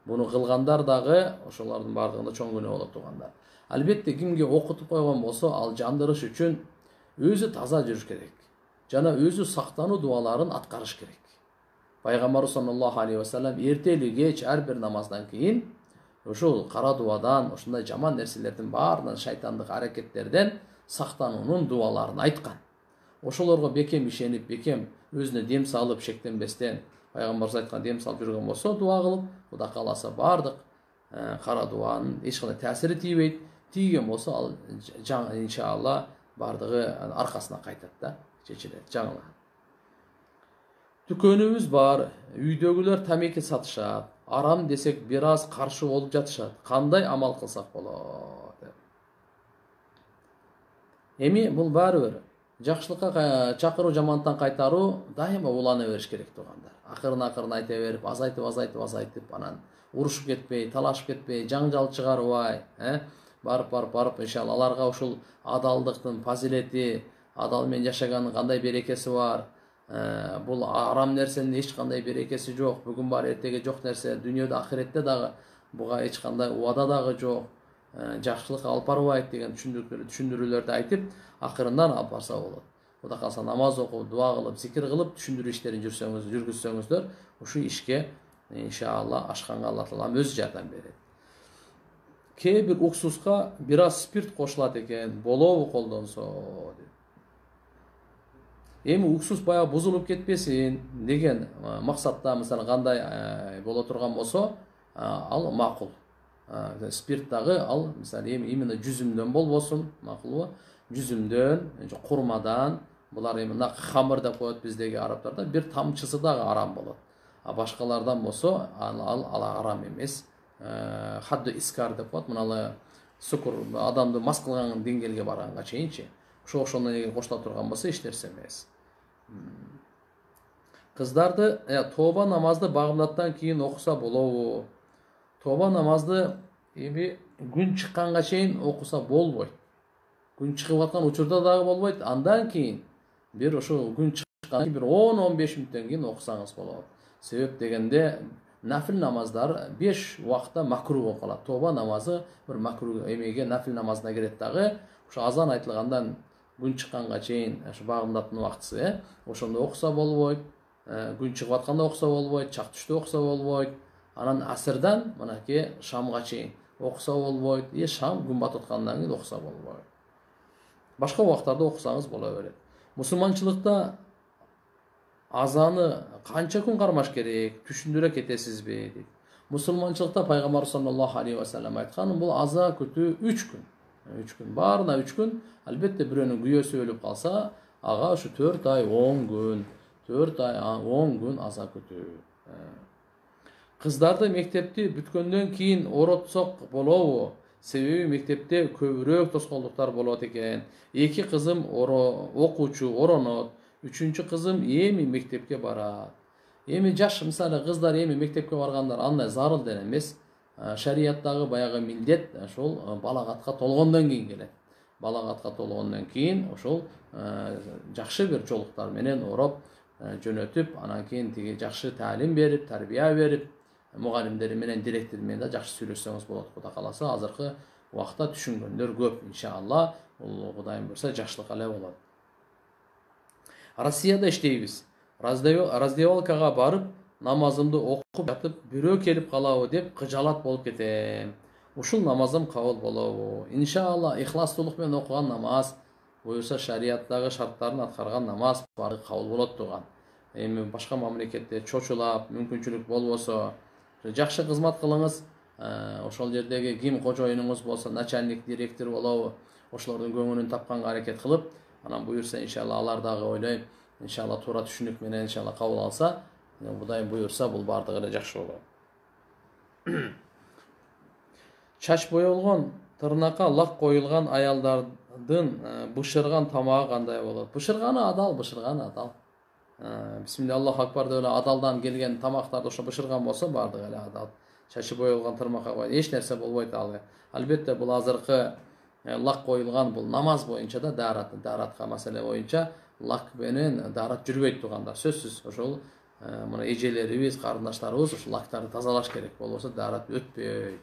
Буну кылгандар дагы ошолордун бардыгында чоң күнөө болот тугандар. Албетте кимге окутуп койгон болсо, ал жандырыш үчүн өзү таза жүрүш керек. Жана өзү сактануу дуаларын аткарыш керек. Пайгамбар саллаллаху алейхи ва саллям эртели кеч ар бир намаздан кийин ошол кара дуадан, ошондой жаман нерселердин баарынан, шайтандык аракеттерден сактануунун дуаларын айткан. Ошолорго бекем ишенип, бекем өзүнө дем салып, шектенбестен, пайгамбарыбыз айткан дем салып жүргөн болсо, дуа кылып, Кудай кааласа бардык кара дуанын эч кандай таасири тийбейт. Тийген болсо, ал иншалла бардыгы аркасына кайтат да, чечилет, жаңылат. Дүкөнүбүз бар, үйдөгүлөр тамеки сатышат. Арам десек бир аз каршы болуп жатышат. Кандай амал кылсак болот? Эми бул баары бир жакшылыкка чакыруу, жамандыктан кайтаруу дайыма улана бериш керек тугандар. Акырын айта берип, азайтып, анан урушуп кетпей, талашып кетпей, жаңжал чыгарбай, барып иншалла аларга ушул адалдыктын фазилети, адал менен жашаганын кандай берекеси бар. Бул арам нерсенин эч кандай берекеси жок. Бүгүн бар, эртеге жок нерсе. Дүйнөдө, ахиретте дагы буга эч кандай убада дагы жок. Жакшылык алып барбайт деген түшүндүрүүлөрдү айтып, акырындан алып барса болот. Кудай калса намаз окуп, дуа кылып, зикир кылып, түшүндүрүү иштерин жүргүзсөңүздөр, ушул ишке иншалла ашканга Алла таалам өзү жардам берет. Кээ бир уксуска бир аз спирт кошулат экен, болобу колдонсо деп. Эми уксус баягы бузулуп кетпесин деген максатта, мисалы кандай боло турган болсо, ал макул. Спирт дагы ал, мисалы именно жүзүмдөн болбосун, макулбу? Жүзүмдөн, курмадан, булар эми хамыр деп коет биздеги арабтарда, бир тамчысы дагы арам болот. А башкалардан болсо, ал арам эмес. Хадду искар деп коет, мына сукур адамды мас кылган деңгээлге барганга чейинчи. Ошондой кошула турган болсо эч нерсе эмес. Кыздарды тоба намазды багымдаттан кийин окуса болобу? Тоба намазды эми күн чыкканга чейин окуса болбойт. Күн чыгып аткан учурда дагы болбойт. Андан кийин бир ошо күн чыккан бир 10-15 мүнөттөн кийин окусаңыз болот. Себеп дегенде нафил намаздар 5 убакытта макруh болуп калат. Тоба намазы бир макруh эмеге, нафил намазына кирет дагы. Ошо азан айтылгандан күн чыкканга чейин ошо багымдаттын убактысы, ошондо окуса болбойт. Күн чыгып атканда окуса болбойт, чак түштө окуса болбойт. Анан асырдан мынакей шамга чейин окуса болбойт. Шам күн батып аткандан кийин окуса болбойт. Башка убактарда окусаңыз боло берет. Мусулманчылыкта азаны канча күн кармаш керек? Түшүндүрө кетесизби дейт. Мусулманчылыкта пайгамбар саллаллаху алейхи ва саллям айткан, бул аза күтүү 3 күн. 3 күн, баарына 3 күн. Албетте бирөөнүн күйөөсү өлүп калса, ага ушу 4 ай 10 күн, 4 ай 10 күн аза күтүү. Кыздарды мектепти бүткөндөн кийин оротсок болобу? Себеби мектепте көбүрөөк тоскоолдуктар болот экен. 2 кызым окуучу оронот, 3-чү кызым эми мектепке барат. Эми жаш, мисалы кыздар эми мектепке баргандар андай зарыл деле эмес. Шарияттагы баягы милдет ошол балагатка толгондон кийин келет. Балагатка толгондон кийин ошол жакшы бир жолуктар менен ороп жөнөтүп, анан кийин тиги жакшы таалим берип, тарбия берип, мугалимдери менен, директор менен да жакшы сүйлөшсөңүз болот. Кудай кааласа, азыркы убакта түшүнгөндөр көп, иншалла. Бул Кудайым буйрса жакшылык эле болот. Россияда иштейбиз. Раздевалкага барып, намазымды окуп жатып, бирөө келип калабы деп кыжалат болуп кетем. Ушул намазым кабыл болобу? Иншалла, ихластуулук менен окуган намаз, буюрса шарияттагы шарттарын аткарган намаз бары кабыл болот турган. Эми башка мамлекетте чочулап, мүмкүнчүлүк болбосо, жакшы кызмат кылыңыз. Ошол жердеги ким кожоюнуңуз болсо, начальник, директор болобу, ошолордун көңүлүн тапканга аракет кылып, анан буюрса иншалла алар дагы ойлойм, иншалла туура түшүнүк менен иншалла кабыл алса, Кудай буюрса бул бардыгы эле жакшы болот. Чач боелгон, тырнакка лак коюлган аялдардын бышырган тамагы кандай болот? Бышырганы адал, бышырганы адал. Бисмилля Аллаху акбар деп эле адалдан келген тамактарды ошо бышырган болсо баардыгы эле адал. Чачы боелгон тырмакка койгон эч нерсе болбойт ал. Албетте бул азыркы лак коюлган бул намаз боюнча да daaratка маселе боюнча лак менен daarat жүрбөйт туугандар. Сөзсүз ошол мына эжелерибиз, карындаштарыбыз ошол лактарды тазалаш керек. Болбосо daarat өтпөйт.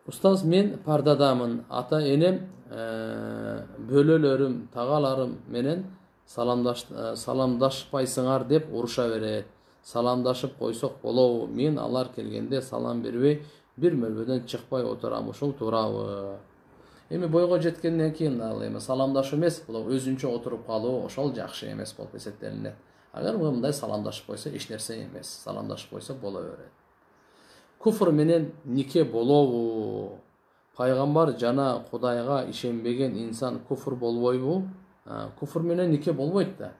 Устаз, мен пардадамын. Ата энем, бөлөлөрүм, тагаларым менен саламдашпайсыңар деп уруша берет. Саламдашып койсок болобу? Мен алар келгенде салам бербей, бир мөлбөдөн чыкпай отурам. Ушул туурабы? Эми бойго жеткенден кийин ал эми саламдашуу эмес, бул өзүнчө отуруп калуу, ошол жакшы эмес болуп эсептелинет. Агар мындай саламдашып койсо эч нерсе эмес. Саламдашып койсо боло берет. Куфр менен нике болобу? Пайгамбар жана Кудайга ишенбеген инсан куфр болбойбу? Куфр менен нике болбойт да.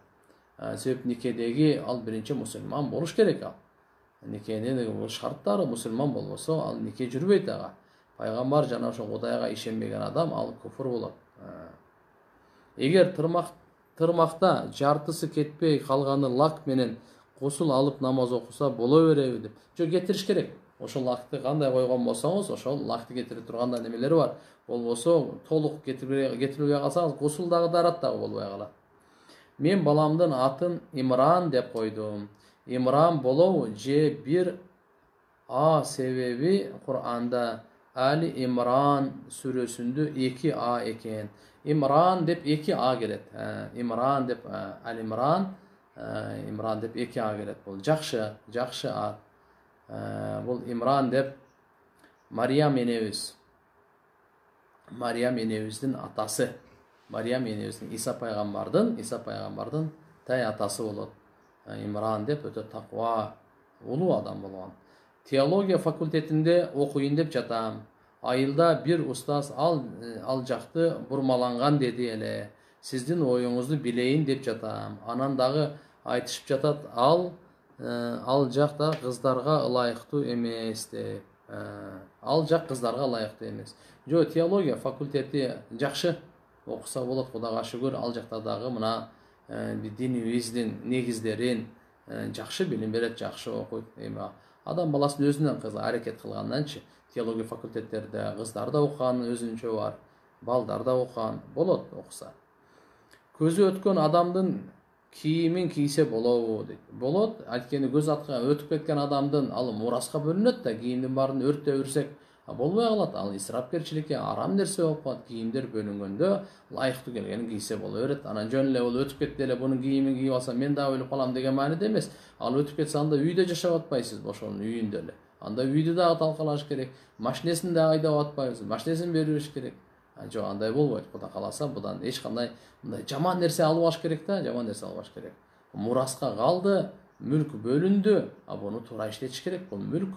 Себеп никедеги ал биринчи мусулман болуш керек ал. Никенин шарттары мусулман болбосо ал нике жүрбөйт ага. Пайгамбар жана ошо Кудайга ишенбеген адам ал куфр болот. Эгер тырмакта жартысы кетпей калганы лак менен гусул алып намаз окуса боло береби деп. Жок, кетириш керек. Ошол лакты кандай койгон болсоңуз, ошол лакты кетире турганда немелери бар. Болбосо толук кетирбей калсаңыз, гусул дагы daarat дагы болбой калат. Мен баламдын атын Имран деп койдум. Имран болобу же бир себеби Кур'анда Али Имран сүрөсүндө 2 экен. Имран деп 2 келет. Имран деп Али Имран, Имран деп 2 келет. Бул жакшы ат. Бул Имран деп Мариям энебиздин атасы. Мариям энебиздин Иса пайгамбардын тай атасы болот. Имран деп өтө таква, улуу адам болгон. Теология факультетинде окуйун деп жатам. Айылда бир устаз ал жакты бурмаланган деди эле. Сиздин оюңузду билейин деп жатам. Анан дагы айтышып жатат, ал жакта кыздарга ылайыктуу эмес деп. Ал жак кыздарга ылайыктуу эмес. Жок, теология факультети жакшы окуса болот, Кудайга шүгүр. Ал жакта дагы мына динибиздин негиздерин жакшы билим берет, жакшы окуйт. Эми адам баласынын өзүнөн аракет кылганданчы, теология факультеттерде кыздар да окуган өзүнчө бар, балдар да окуган болот окуса. Көзү өткөн адамдын кийимин кийсе болобу дейт. Болот, анткени көз өтүп кеткен адамдын ал мураска бөлүнөт да, кийимдин баарын өрттөп жүрсек болбой калат. Ал исрапкерчиликке арам нерсе болуп калат. Кийимдер бөлүнгөндө ылайыктуу келгенин кийсе боло берет. Анан жөн эле ол өтүп кетти эле бунун кийимин кийип алсам мен дагы өлүп калам деген мааниде эмес. Ал өтүп кетсе анда үйдө жашап атпайсыз, ошонун үйүндө эле. Анда үйдү дагы талкалаш керек. Машинесин дагы айдап атпайбыз. Машинесин берип бериш керек. Жок, андай болбойт. Кудай кааласа будан эч кандай мындай жаман нерсе албаш керек да, жаман нерсе албаш керек. Мураска калды, мүлк бөлүндү, буну туура иштетиш керек. Бул мүлк.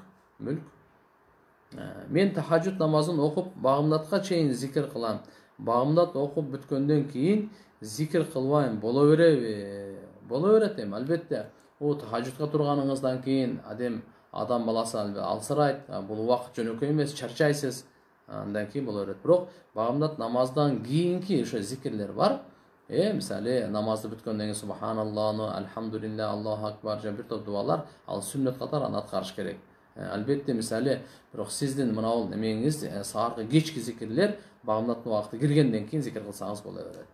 Мен тахажжуд намазын окуп багымдатка чейин зикир кылам. Багымдат окуп бүткөндөн кийин зикир кылбайм, боло береби? Боло берет эми, албетте. Тахажжудка турганыңыздан кийин адам баласы алсырайт. Бул убакыт жөнөкөй эмес, чарчайсыз. Андан кийин боло берет. Бирок багымдат намаздан кийинки ошо зикирлер бар. Мисалы намазды бүткөндөн кийин субханаллахы, альхамдулилля, Аллаху акбар же бир топ дубалар, ал сүннөт катары аны аткарыш керек. Албетте мисалы бирок сиздин мына бул немеңиз сааркы кечки зикирлер багымдаттын убакыты киргенден кийин зикир кылсаңыз боло берет.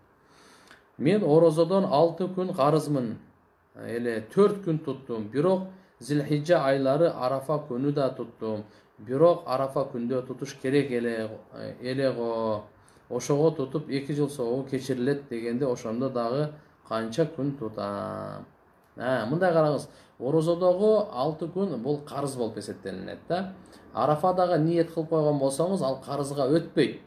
Мен орозодон 6 күн карызмын. 4 күн туттум. Бирок Зилхижжа айлары Арафа күнү да туттум. Бирок Арафа күндө тутуш керек эле го. Ошого тутуп 2 жыл соогу кечирилет дегенде ошондо дагы канча күн тутам? Мындай караңыз. Орозодогу 6 күн бул карыз болуп эсептелинет да. Арафадагы ниет кылып койгон болсоңуз, ал карызга өтпөйт.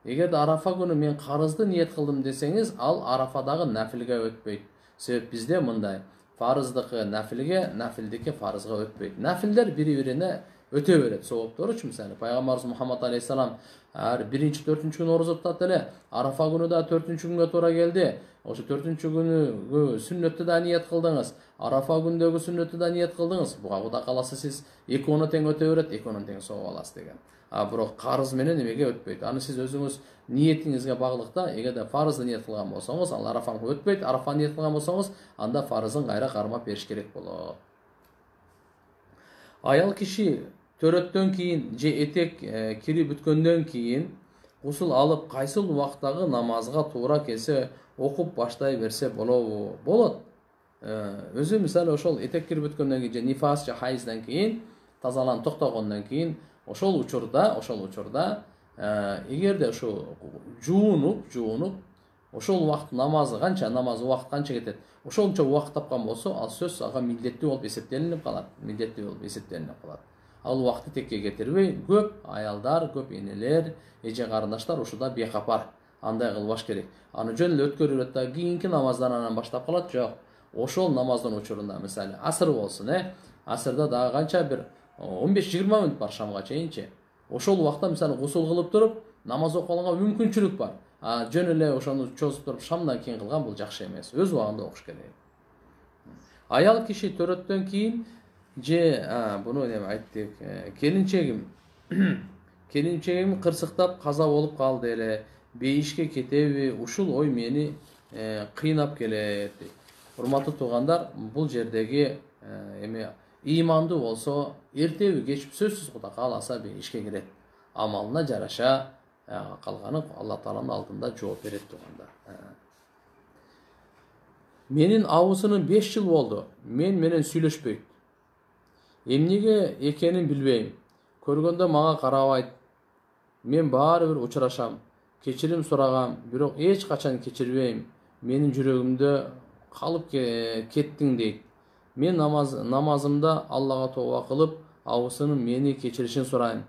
Эгерде Арафа күнү мен карызды ниет кылдым десеңиз, ал Арафадагы нафилге өтпөйт. Себеп бизде мындай: фарыздыкы нафилге, нафилдики фарызга өтпөйт. Нафилдер бири-бирине өтө берет сооптор. Мисалы пайгамбарыбыз Мухаммад алейхисалам ар 1-4 күн орозо тутат эле. Арафа күнү да 4 күнгө туура келди. Ошо 4 күнү сүннөттү да ниет кылдыңыз. Арафа күндөгү сүннөттү да ниет кылдыңыз. Буга Кудай кааласа сиз 2 тең өтө берет, 2 тең сооп аласыз деген. Бирок карыз менен эмеге өтпөйт. Аны сиз өзүңүз ниетиңизге баглыкта. Эгерде фарызды ниет кылган болсоңуз, ал арафаны өтпөйт. Арафаны ниет кылган болсоңуз, анда фарызын кайра кармап бериш керек болот. Аял киши төрөттөн кийин же этек кирип бүткөндөн кийин гусул алып кайсыл убактагы намазга туура келсе окуп баштай берсе болобу? Болот. Өзү мисалы ошол этек кирип бүткөндөн кийин же нифас же хайыздан кийин тазаланып токтогондон кийин ошол учурда эгерде ошо жуунуп ошол убакыт намазы канча, намаз убакыт канча кетет, ошончо убакыт тапкан болсо, ал сөз ага милдеттүү болуп эсептелинип калат. Ал убакытты текке кетирбей, көп аялдар, көп энелер, эже карындаштар ушуда бекапар. Андай кылбаш керек. Аны жөн эле өткөрүп да кийинки намаздан анан баштап калат. Жок. Ошол намаздын учурунда, мисалы, асыр болсун, асырда дагы канча бир 15-20 мүнөт бар шамга чейинчи. Ошол убакта мисалы гусул кылып туруп, намаз окуп алганга мүмкүнчүлүк бар. Жөн эле ошону чозуп туруп шамдан кийин кылган бул жакшы эмес. Өз убагында окуш керек. Аял киши төрөттөн кийин же буну эме айттык, келинчегим кырсыктап каза болуп калды эле, бейишке кетеби? Ушул ой мени кыйнап келет. Урматтуу туугандар, бул жердеги эме имандуу болсо, эртеби кечпи сөзсүз Кудай кааласа бейишке кирет. Амалына жараша калганы Алла Тааланын алдында жооп берет туугандар. Менин абысыным 5 жыл болду. Мен менен сүйлөшпөйт. Эмнеге экенин билбейм. Көргөндө мага карабайт. Мен баары бир учурашам. Кечирим сурагам, бирок эч качан кечирбейм. Менин жүрөгүмдө калып кеттиң дейт. Мен намазымда Аллага тооба кылып, абысынын мени кечиришин сурайм.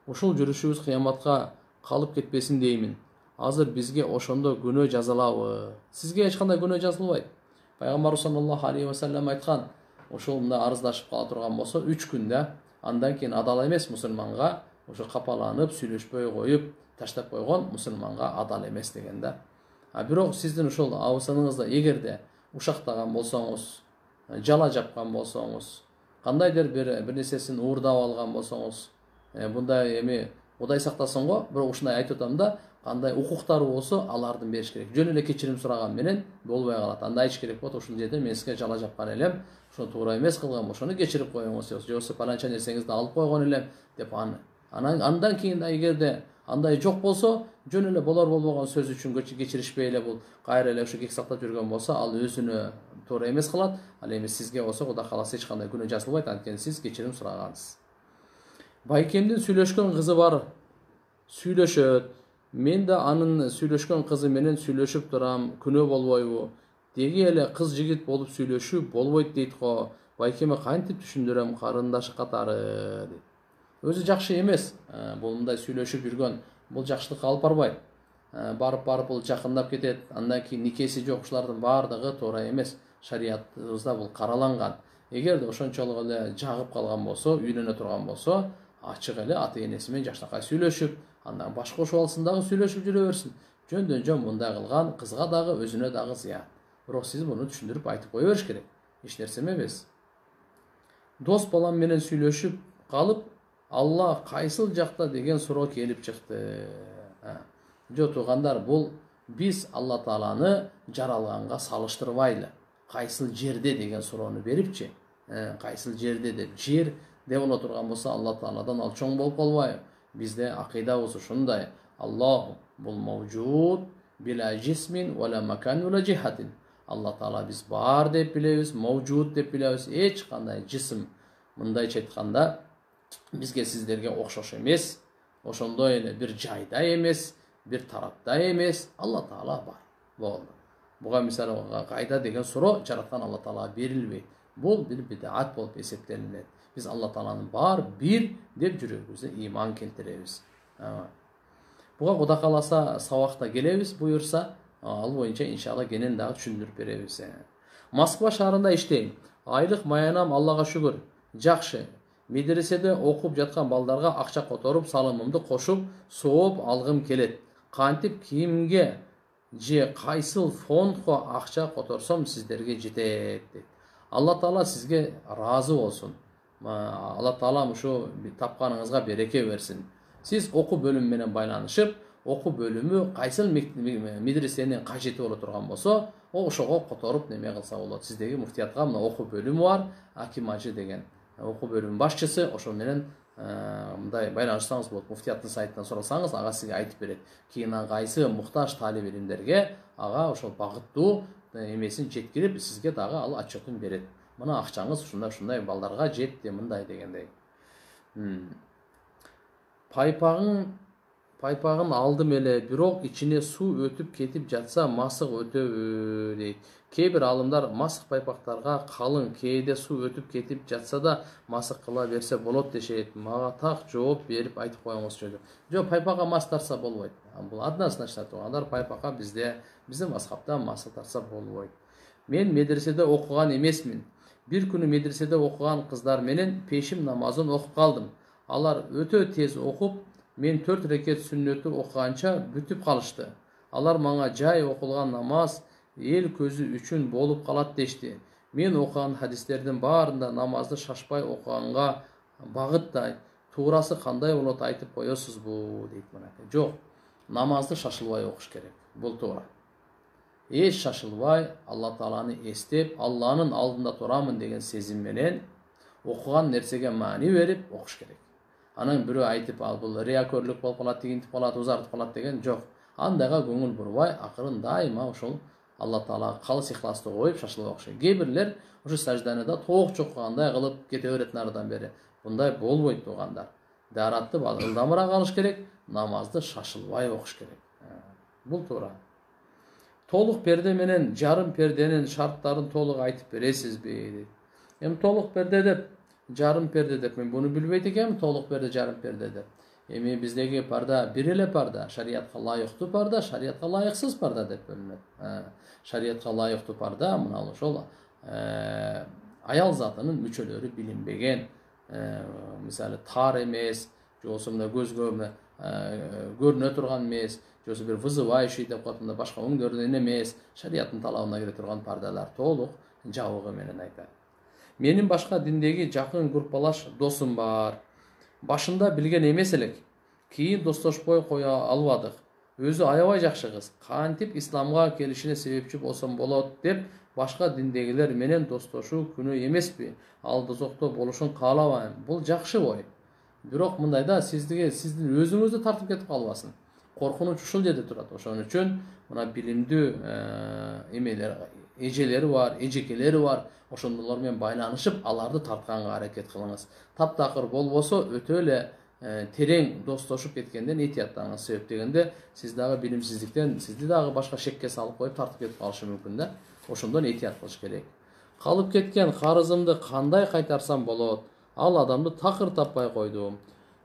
Ушул жүрүшүбүз кыяматка калып кетпесин деймин. Азыр бизге ошондо күнөө жазылабы? Сизге эч кандай күнөө жазылбайт. Пайгамбар саллаллаху алейхи ва саллям айткан, ошол мында арыздашып кала турган болсо 3 күндө, андан кийин адал эмес мусулманга ошо капаланып, сүйлөшпөй коюп, таштап койгон мусулманга адал эмес деген да. Бирок сиздин ошол абысыныңызда эгерде ушактаган болсоңуз, жала жапкан болсоңуз, кандайдыр бир нерсесин уурдап алган болсоңуз, мындай эми Кудай сактасын го, бирок ушундай айтып атам да, кандай укуктары болсо, алардын бериш керек. Жөн эле кечирим сураган менен болбой калат. Анда айтыш керек болот, ушул жерде мен сизге жала жапкан элем, ошону туура эмес кылгам, ошону кечирип коюңуз, же паланча нерсеңизди алып койгон элем деп андан кийин да эгерде андай жок болсо, жөн эле болор болбогон сөз үчүн кечиришпей эле бул кайра эле ошо кек сактап жүргөн болсо, ал өзүнө туура эмес кылат. Ал эми сизге болсо Кудай кааласа эч кандай күнөө жазылбайт, анткени сиз кечирим сурагансыз. Байкемдин сүйлөшкөн кызы бар. Сүйлөшөт. Мен да анын сүйлөшкөн кызы менен сүйлөшүп турам, күнөө болбойбу? Деги эле кыз жигит болуп сүйлөшүү болбойт дейт го. Байкеме кантип түшүндүрөм карындаш катары дейт. Өзү жакшы эмес. Бул мындай сүйлөшүп жүргөн, бул жакшылыкка алып барбайт. Барып бул жакындап кетет. Андан кийин никеси жок ушулардын баардыгы туура эмес. Шариятыбызда бул караланган. Эгерде ошончолук эле жагып калган болсо, үйлөнө турган болсо, ачык эле ата энеси менен жакшынакай сүйлөшүп, андан баш кошуп алсын дагы сүйлөшүп жүрө берсин. Жөндөн жөн мындай кылган кызга дагы өзүнө дагы зыян. Бирок сиз муну түшүндүрүп айтып кое бериш керек. Эч нерсе эмес. Дос балам менен сүйлөшүп калып, Алла кайсыл жакта деген суроо келип чыкты. Жок туугандар, бул биз Алла Тааланы жаралганга салыштырбайлы. Кайсыл жерде деген суроону берипчи, кайсыл жерде деп, жер деп боло турган болсо, Алла Тааладан ал чоң болуп калбайбы? Бизде акыйдабыз ушундай. Аллах бул мавжуд била жисмин вала макан вала жихатин. Алла Таала биз бар деп билебиз, мавжуд деп билебиз. Эч кандай жисм, мындайча айтканда, бизге сиздерге окшош эмес, ошондой эле бир жайда эмес, бир тарапта эмес. Алла Таала бар. Болду. Буга мисалы кайда деген суроо жараткан Алла Таалага берилбейт. Бул бир бидат болуп эсептелинет. Biz Allah Taala'nın бар bir деп жүрөгүбүздө иман келтиребиз. Буга Кудай кааласа сабакта келебиз буюрса, ал боюнча иншалла кенен дагы түшүндүрүп беребиз. Москва шаарында иштейм. Айлык маянам Аллага шүгүр. Жакшы. Медреседе окуп жаткан балдарга акча которуп, салымымды кошуп, сооп алгым келет. Кантип кимге же кайсыл фондго акча которсом сиздерге жетет дейт. Алла Таала сизге разы болсун. Алла Таала ушу тапканыңызга береке берсин. Сиз окуу бөлүмү менен байланышып, окуу бөлүмү кайсыл медресенин кажети боло турган болсо, ошого которуп неме кылса болот. Сиздеги муфтиятка мына окуу бөлүмү бар, Аким Ажы деген окуу бөлүмү башчысы, ошо менен мындай байланышсаңыз болот. Муфтияттын сайтынан сурасаңыз, ага сизге айтып берет. Кийин кайсы муктаж талип илимдерге ага ошол багыттуу эмесин жеткирип, сизге дагы ал отчетун берет. Мына акчаңыз ушундай балдарга жетти, мындай дегендей. Пайпагын алдым эле, бирок ичине суу өтүп кетип жатса масык өтөбү дейт. Кээ бир алымдар масык пайпактарга калың, кээде суу өтүп кетип жатса да масык кыла берсе болот дешет. Мага так жооп берип айтып коюңузчу. Жок, пайпакка масык тарса болбойт. Бул однозначно туугандар, пайпакка биздин мазхабта масык тарса болбойт. Мен медреседе окуган эмесмин. Бир күнү медреседе окуган кыздар менен пешим намазын окуп калдым. Алар өтө тез окуп, мен 4 рекет сүннөтү окуганча бүтүп калышты. Алар мага жай окулган намаз эл көзү үчүн болуп калат дешти. Мен окуган хадистердин баарында намазды шашпай окуганга багыттай. Туурасы кандай болот айтып коесузбу дейт мынакей. Жок, намазды шашылбай окуш керек. Бул туура. Эч шашылбай, Алла Тааланы эстеп, Алланын алдында турамын деген сезим менен окуган нерсеге маани берип окуш керек. Анан бирөө айтып, ал бул риякөрлүк болуп калат, тигинтип калат, узартып калат деген жок. Андайга көңүл бурбай, акырын дайыма ошол Алла Таалага калыс ихластуу коюп шашылбай окуш керек. Кээ бирлер ушу сажданы да тоок чоккандай кылып кете берет нардан бери. Мындай болбойт туугандар. Даратты ылдамыраак алыш керек, намазды шашылбай окуш керек. Бул туура. Толук перде менен жарым перденин шарттарын толук айтып бересизби? Толук перде деп, жарым перде деп мен буну билбейт экенмин, толук перде, жарым перде деп. Биздеги парда бир эле парда, шариятка лайыктуу парда, шариятка лайыксыз парда деп бөлүнөт. Шариятка лайыктуу парда мына ошол аял затынын мүчөлөрү билинбеген, мисалы тар эмес, же болбосо мына көзгө көрүнө турган эмес, же болбосо бир вызывающий деп коет, мына башка өңдөрдөн эмес, шариаттын талабына кире турган пардалар толук жабыгы менен айтат. Менин башка диндеги жакын группалаш досум бар. Башында билген эмес элек. Кийин достошпой кое албадык. Өзү аябай жакшы кыз. Кантип исламга келишине себепчи болсом болот деп башка диндегилер менен достошуу күнөө эмеспи? Ал дозокто болушун каалабайм. Бул жакшы ой. Бирок мындайда сиздин өзүңүздү тартып кетип калбасын. Коркунуч ушул жерде турат. Ошон үчүн мына билимдүү эмелер, эжелери бар, эжекелери бар. Ошондолор менен байланышып, аларды тартканга аракет кылыңыз. Таптакыр болбосо өтө эле терең достошуп кеткенден этияттаңыз. Себеп дегенде сиз дагы билимсиздиктен сизди дагы башка шекке салып коюп тартып кетип калышы мүмкүн да. Ошондон этият кылыш керек. Калып кеткен карызымды кандай кайтарсам болот? Ал адамды такыр таппай койдум.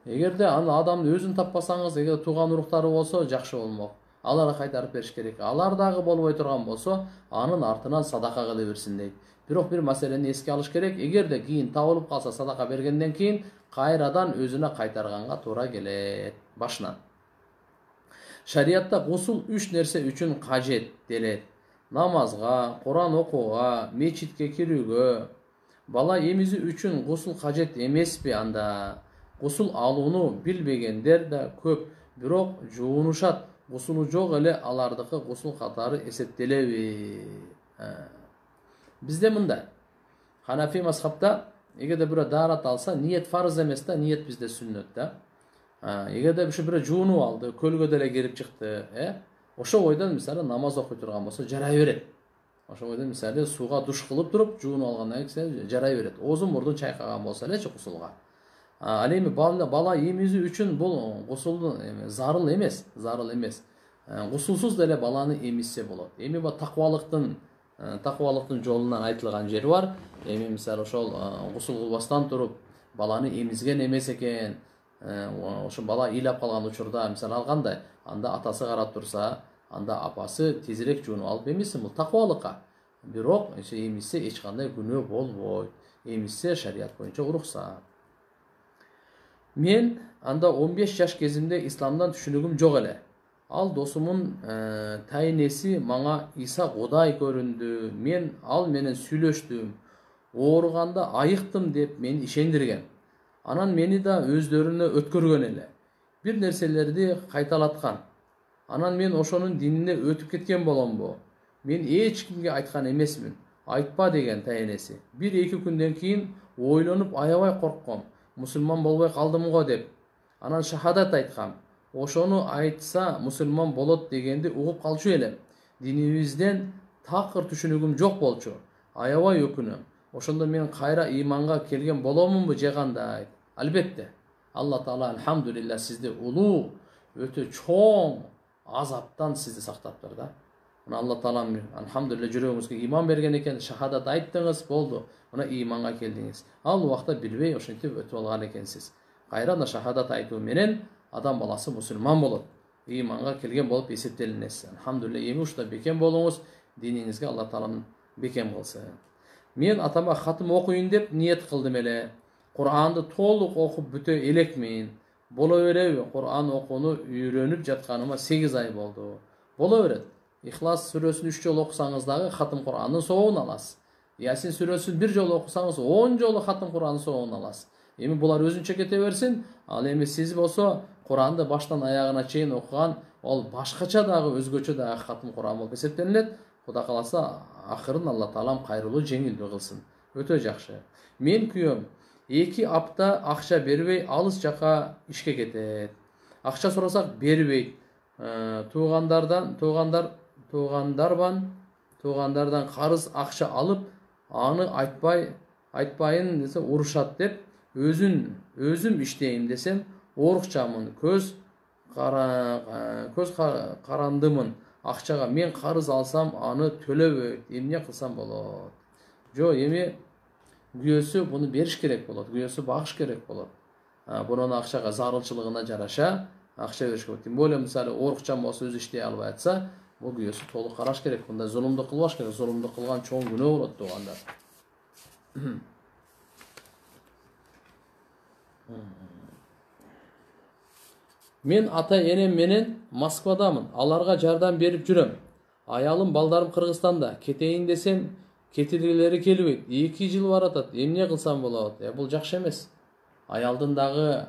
Эгерде адамды өзүн таппасаңыз, эгер тууган уруктары болсо жакшы болмок. Аларга кайтарып бериш керек. Алар дагы болбой турган болсо, анын артынан садака кыла берсин дейт. Бирок бир маселени эске алыш керек. Эгерде кийин табылып калса садака бергенден кийин кайрадан өзүнө кайтарганга туура келет башынан. Шариятта гусул 3 нерсе үчүн кажет делет. Намазга, Куран окууга, мечитке кирүүгө. Бала эмизи үчүн гусул кажет эмеспи анда? Гусул алууну билбегендер да көп, бирок жуунушат. Гусулу жок эле алардыкы гусул катары эсептелеби? Бизде мындай. Ханафи мазхабта эгерде бирөө даарат алса, ниет фарыз эмес да, ниет бизде сүннөт да. Эгерде ушу бирөө жуунуп алды, көлгө деле кирип чыкты, ошо бойдон мисалы намаз окуй турган болсо жарай берет. Ошо бойдон мисалы сууга душ кылып туруп, жуунуп алгандан кийин жарай берет. Оозун мурдун чайкаган болсо элечи гусулга. Ал эми бала эмизи үчүн бул гусулдун зарыл эмес. Гусулсуз деле баланы эмизсе болот. Эми бул такыбалыктын жолунан айтылган жери бар. Эми мисалы ошол гусул кылбастан туруп баланы эмизген эмес экен. Ошо бала ыйлап калган учурда мисалы алгандай, анда атасы карап турса, анда апасы тезирээк жуунуп алып эмизсин, бул такыбалыкка. Бирок эмизсе эч кандай күнөө болбойт. Эмизсе шарият боюнча уруксат. Мен анда 15 жаш кезимде исламдан түшүнүгүм жок эле. Ал досумун тайнеси мага Иса Кудай көрүндү. Мен ал менен сүйлөштүм. Ооруганда айыктым деп мени ишендирген. Анан мени да өздөрүнө өткөргөн эле. Бир нерселерди кайталаткан. Анан мен ошонун динине өтүп кеткен боломбу? Мен эч кимге айткан эмесмин. Айтпа деген тайнеси. 1-2 күндөн кийин ойлонуп аябай коркком. Мусулман болбой калдым го деп. Анан шахадат айткам. Ошону айтса мусулман болот дегенди угуп калчу элем. Динибизден такыр түшүнүгүм жок болчу. Аябай өкүнөм. Ошондо мен кайра ыйманга келген боломунбу же кандай? Албетте. Алла Таала алхамдулилла сизди улуу, өтө чоң азаптан сизди сактаптыр да. Мына Алла Таала алхамдулилла жүрөгүңүзгө ыйман берген экен, шахадат айттыңыз, болду. Мына ыйманга келдиңиз. Ал убакта билбей ошентип өтүп алган экенсиз. Кайра да шахадат айтуу менен адам баласы мусулман болот. Ыйманга келген болуп эсептелинесиз. Алхамдулилла, эми ушта бекем болуңуз, диниңизге Алла Таалам бекем кылсын. Мен атама хатым окуйын деп ниет кылдым эле. Куранды толук окуп бүтө элекмин. Боло береби? Куран окууну үйрөнүп жатканыма 8 ай болду. Боло берет. Ихлас сүрөсүн 3 жолу окусаңыз дагы хатым Курандын сообун аласыз. Ясин сүрөсүн 1 жолу окусаңыз 10 жолу хатым Курандын сообун аласыз. Эми булар өзүнчө кете берсин. Ал эми сиз болсо Куранды баштан аягына чейин окуган, ол башкача дагы өзгөчө дагы хатым Куран болуп эсептелинет. Кудай кааласа акырын Алла Таалам кайрылуу жеңилдүү кылсын. Өтө жакшы. Мен күйөөм 2 апта акча бербей алыс жака ишке кетет. Акча сурасак бербейт. Туугандардан карыз акча алып, аны айтпайын десе урушат деп, өзүм иштейм десем, орукчамын, көз карандымын. Акчага мен карыз алсам, аны төлөбөйт. Эмне кылсам болот? Жо, эми күйөөсү буну бериш керек болот. Күйөөсү багыш керек болот. Бунун акчага зарылчылыгына жараша акча бериш керек. Тем более мисалы орукчан болсо өзү иштей албай атса, бул күйөөсү толук караш керек. Мындай зулумду кылбаш керек. Зулумду кылган чоң күнөө болот туугандар. Мен ата энем менен Москвадамын. Аларга жардам берип жүрөм. Аялым, балдарым Кыргызстанда. Кетейин десем, кетиргилери келбейт. 2 жыл баратат. Эмне кылсам болот? Бул жакшы эмес. Аялдын дагы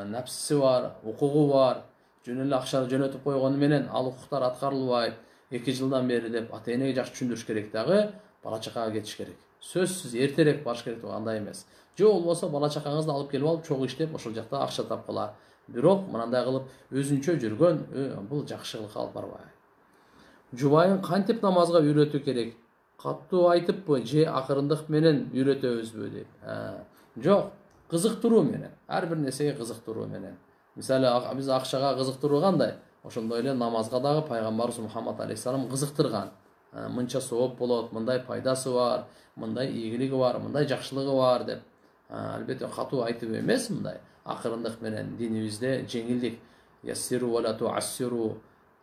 напсиси бар, укугу бар. Жөн эле акчаны жөнөтүп койгону менен ал укуктар аткарылбайт. 2 жылдан бери деп ата энеге жакшы түшүндүрүш керек дагы, бала чакага кетиш керек. Сөзсүз эртерээк барыш керек, андай эмес. Же болбосо бала чакаңызды алып келип алып, чогуу иштеп, ошол жакта акча тапкыла. Бирок мындай кылып өзүнчө жүргөн, бул жакшылыкка алып барбайт. Жубайын кантип намазга үйрөтүү керек? Каттуу айтыппы же акырындык менен үйрөтөбүзбү деп. Жок, кызыктыруу менен. Ар бир нерсеге кызыктыруу менен. Мисалы биз акчага кызыктыруу кандай? Ошондой эле намазга дагы пайгамбарыбыз Мухаммад алейхиссалам кызыктырган. Мынча сооп болот, мындай пайдасы бар, мындай ийгилиги бар, мындай жакшылыгы бар деп. Албетте катуу айтып эмес, мындай акырындык менен динибизде жеңилдик. Яссиру ва ла туассиру.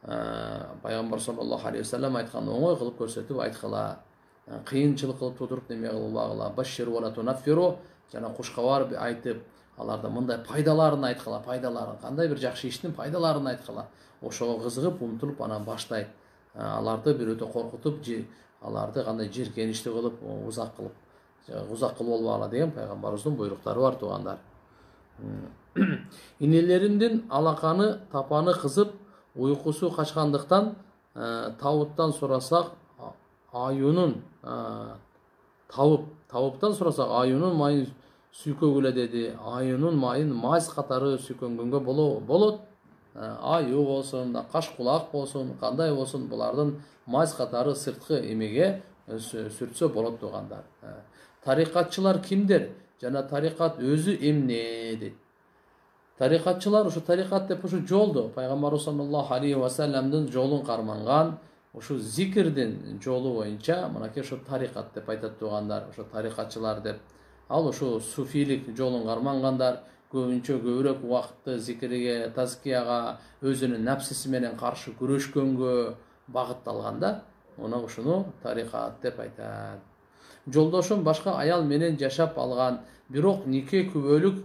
Пайгамбар саллаллаху алейхи ва саллям айткан, оңой кылып көрсөтүп айткыла. Кыйынчылык кылып тудуруп неме кылбагыла. Башширу ва ла тунаффиру. Жана кушкабар айтып, аларда мындай пайдаларын айткыла, пайдаларын, кандай бир жакшы иштин пайдаларын айткыла. Ошого кызыгып, умтулуп анан баштайт. Аларды бирөөтө коркутуп, аларды кандай жиркеничти кылып, узак кылып болбагыла деген пайгамбарыбыздын буйруктары бар туугандар. Инелеримдин алаканы, тапаны кызып, уйкусу качкандыктан табыттан сурасак аюунун табыптан сурасак аюунун майын сүйкөгүлө деди. Аюунун майын маз катары сүйкөнгөнгө болот. Аю болсун, каш кулак болсун, кандай болсун, булардын маз катары сырткы эмеге сүртсө болот туугандар. Тарикатчылар кимдер? Жана тарикат өзү эмне дейт. Тарикатчылар ушу тарикат деп ушу жолду пайгамбарыбыз саллаллаху алейхи ва салламдын жолун карманган, ушу зикирдин жолу боюнча мынакей ушу тарикат деп айтат туугандар, ушу тарикатчылар деп. Ал ушу суфилик жолун кармангандар, көбүрөөк убакытты зикирге, тазкияга, өзүнүн напсиси менен каршы күрөшкөнгө багытталганда, мына ушуну тарикат деп айтат. Жолдошум башка аял менен жашап алган, бирок нике күбөлүк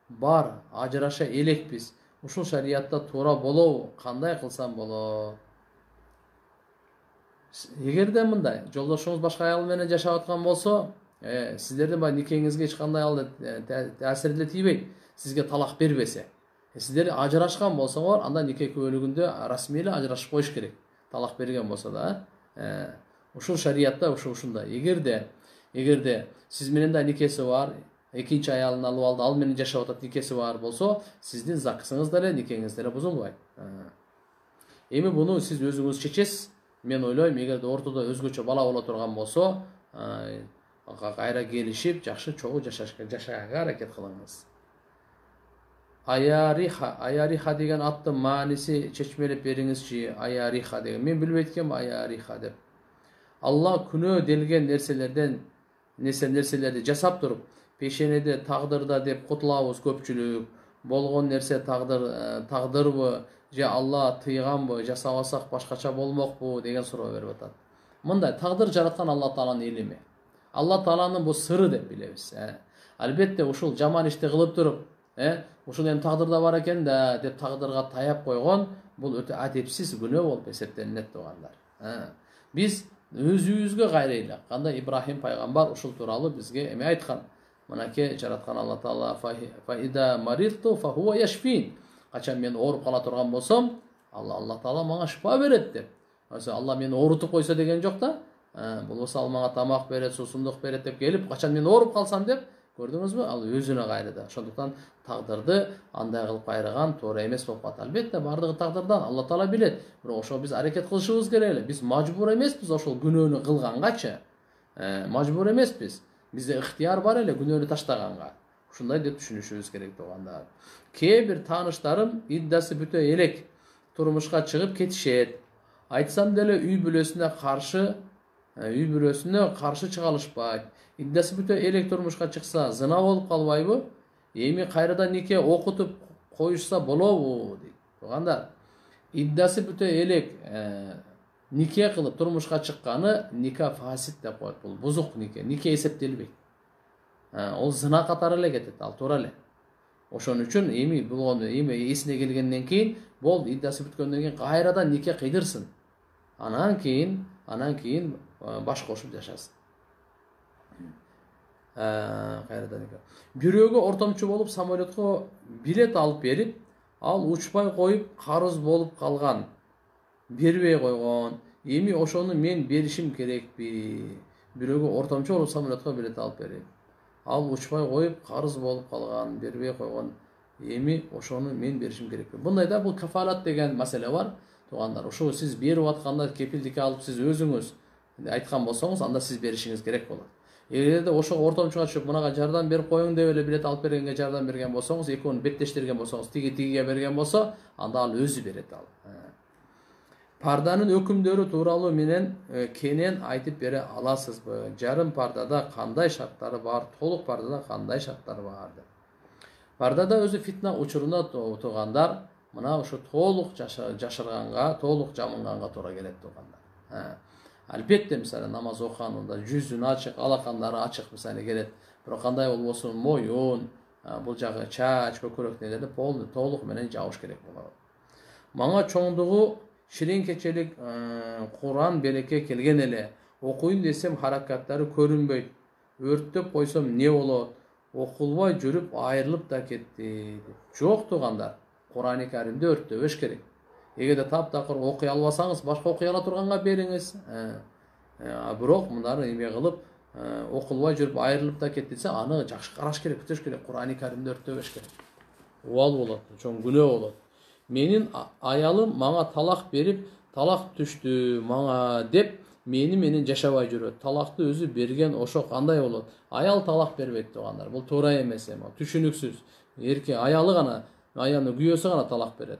бар, ажыраша элекпиз. Ушул шариятта туура болобу? Кандай кылсам болот? Эгерде мындай жолдошуңуз башка аял менен жашап аткан болсо, сиздердин баягы никеңизге эч кандай таасир эле тийбейт. Сизге талак бербесе. Сиздер ажырашкан болсоңор, анда нике күбөлүгүндө расмий эле ажырашып коюш керек. Талак берген болсо да. Ушул шариятта ушундай. Эгерде сиз менен да никеси бар, экинчи аялын алып алды, ал менен жашап атат, никеси бар болсо, сиздин закысыңыз деле, никеңиз деле бузулбайт. Эми буну сиз өзүңүз чечесиз. Мен ойлойм, эгерде ортодо өзгөчө бала боло турган болсо, кайра келишип, жакшы чогуу жашаганга аракет кылыңыз. Аяриха деген аттын мааниси чечмелеп бериңизчи. Аяриха деген. Мен билбейт экенмин аяриха деп. Алла күнөө делген нерселерди жасап туруп, пешенеде тагдырда деп кутулабыз көпчүлүк. Болгон нерсе тагдырбы, же Алла тыйганбы, жасабасак башкача болмокпу деген суроо берип атат. Мындай тагдыр жараткан Алла Тааланын илими. Алла Тааланын бул сыры деп билебиз. Албетте ушул жаман ишти кылып туруп, ушул эми тагдырда бар экен да деп тагдырга таяп койгон, бул өтө адепсиз күнөө болуп эсептелинет тугандар. Биз өзүбүзгө кайрайлы. Кандай Ибрахим пайгамбар ушул тууралуу бизге эме айткан. Мынакей жараткан Алла Таала фаида маридту фахуа яшфин. Качан мен ооруп кала турган болсом, Алла Таала мага шифа берет деп. Алла мени оорутуп койсо деген жок да. Болбосо ал мага тамак берет, суусундук берет деп келип, качан мен ооруп калсам деп, көрдүңүзбү? Ал өзүнө кайрыды. Ошондуктан тагдырды андай кылып кайрыган туура эмес болуп калат. Албетте бардыгы тагдырдан Алла Таала билет. Бирок ошо биз аракет кылышыбыз керек эле. Биз мажбур эмеспиз ошол күнөөнү кылгангачы. Мажбур эмеспиз. Бизде ыктыяр бар эле күнөөнү таштаганга. Ушундай деп түшүнүшүбүз керек туугандар. Кээ бир тааныштарым иддасы бүтө элек турмушка чыгып кетишет. Айтсам деле үй бүлөсүнө каршы чыга алышпайт. Иддасы бүтө элек турмушка чыкса, зына болуп калбайбы? Эми кайрадан нике окутуп коюшса болобу дейт. Туугандар, иддасы бүтө элек нике кылып турмушка чыкканы ника фасид деп коет. Бул бузук нике. Нике эсептелбейт. Ол зына катары эле кетет, ал туура эле. Ошон үчүн эми болгону эсине келгенден кийин, болду, иддасы бүткөндөн кийин кайрадан нике кыйдырсын. Анан кийин баш кошуп жашасын. Бирөөгө ортомчу болуп самолетко билет алып берип, ал учпай коюп карыз болуп калган. Бербей койгон. Эми ошону мен беришим керекпи? Бирөөгө ортомчу болуп самолетко билет алып берип, ал учпай коюп карыз болуп калган, бербей койгон. Эми ошону мен беришим керекпи? Бундайда бул кафалат деген маселе бар. Туугандар, ошо сиз берип атканда кепилдикке алып сиз өзүңүз айткан болсоңуз, анда сиз беришиңиз керек болот. Эгерде ошо ортомчуга чыгып, мынага жардам берип коюң деп эле билет алып бергенге жардам берген болсоңуз, экөөнү беттештирген болсоңуз, тигиге берген болсо, анда ал өзү берет ал. Парданын өкүмдөрү тууралуу менен кенен айтып бере аласызбы? Жарым пардада кандай шарттары бар, толук пардада кандай шарттары бар деп. Пардада өзү фитна учуруна туугандар, мына ушу толук жашырганга, толук жамынганга туура келет туугандар. Албетте мисалы намаз окуганда жүзүн ачык, алакандары ачык мисалы келет. Бирок кандай болбосун, моюн, бул жагы чач, көкүрөк нелерди толук менен жабыш керек болот. Мага чоңдугу ширинкечелик Куран береке келген эле. Окуйм десем харакаттары көрүнбөйт. Өрттөп койсом не болот? Окулбай жүрүп айрылып да кетти. Жок туугандар. Куран-ы Каримди өрттөбөш керек. Эгерде таптакыр окуй албасаңыз, башка окуй ала турганга бериңиз. Бирок мындары эме кылып, окулбай жүрүп айрылып да кетти десе, аны жакшы караш керек, күтүш керек. Куран-ы Каримди өрттөбөш керек. Убал болот, чоң күнөө болот. Менин аялым мага талак берип, талак түштү мага деп, менен жашабай жүрөт. Талакты өзү берген ошо кандай болот? Аял талак бербейт туугандар. Бул туура эмес эми, түшүнүксүз. Аялы гана, аянын күйөөсү гана талак берет.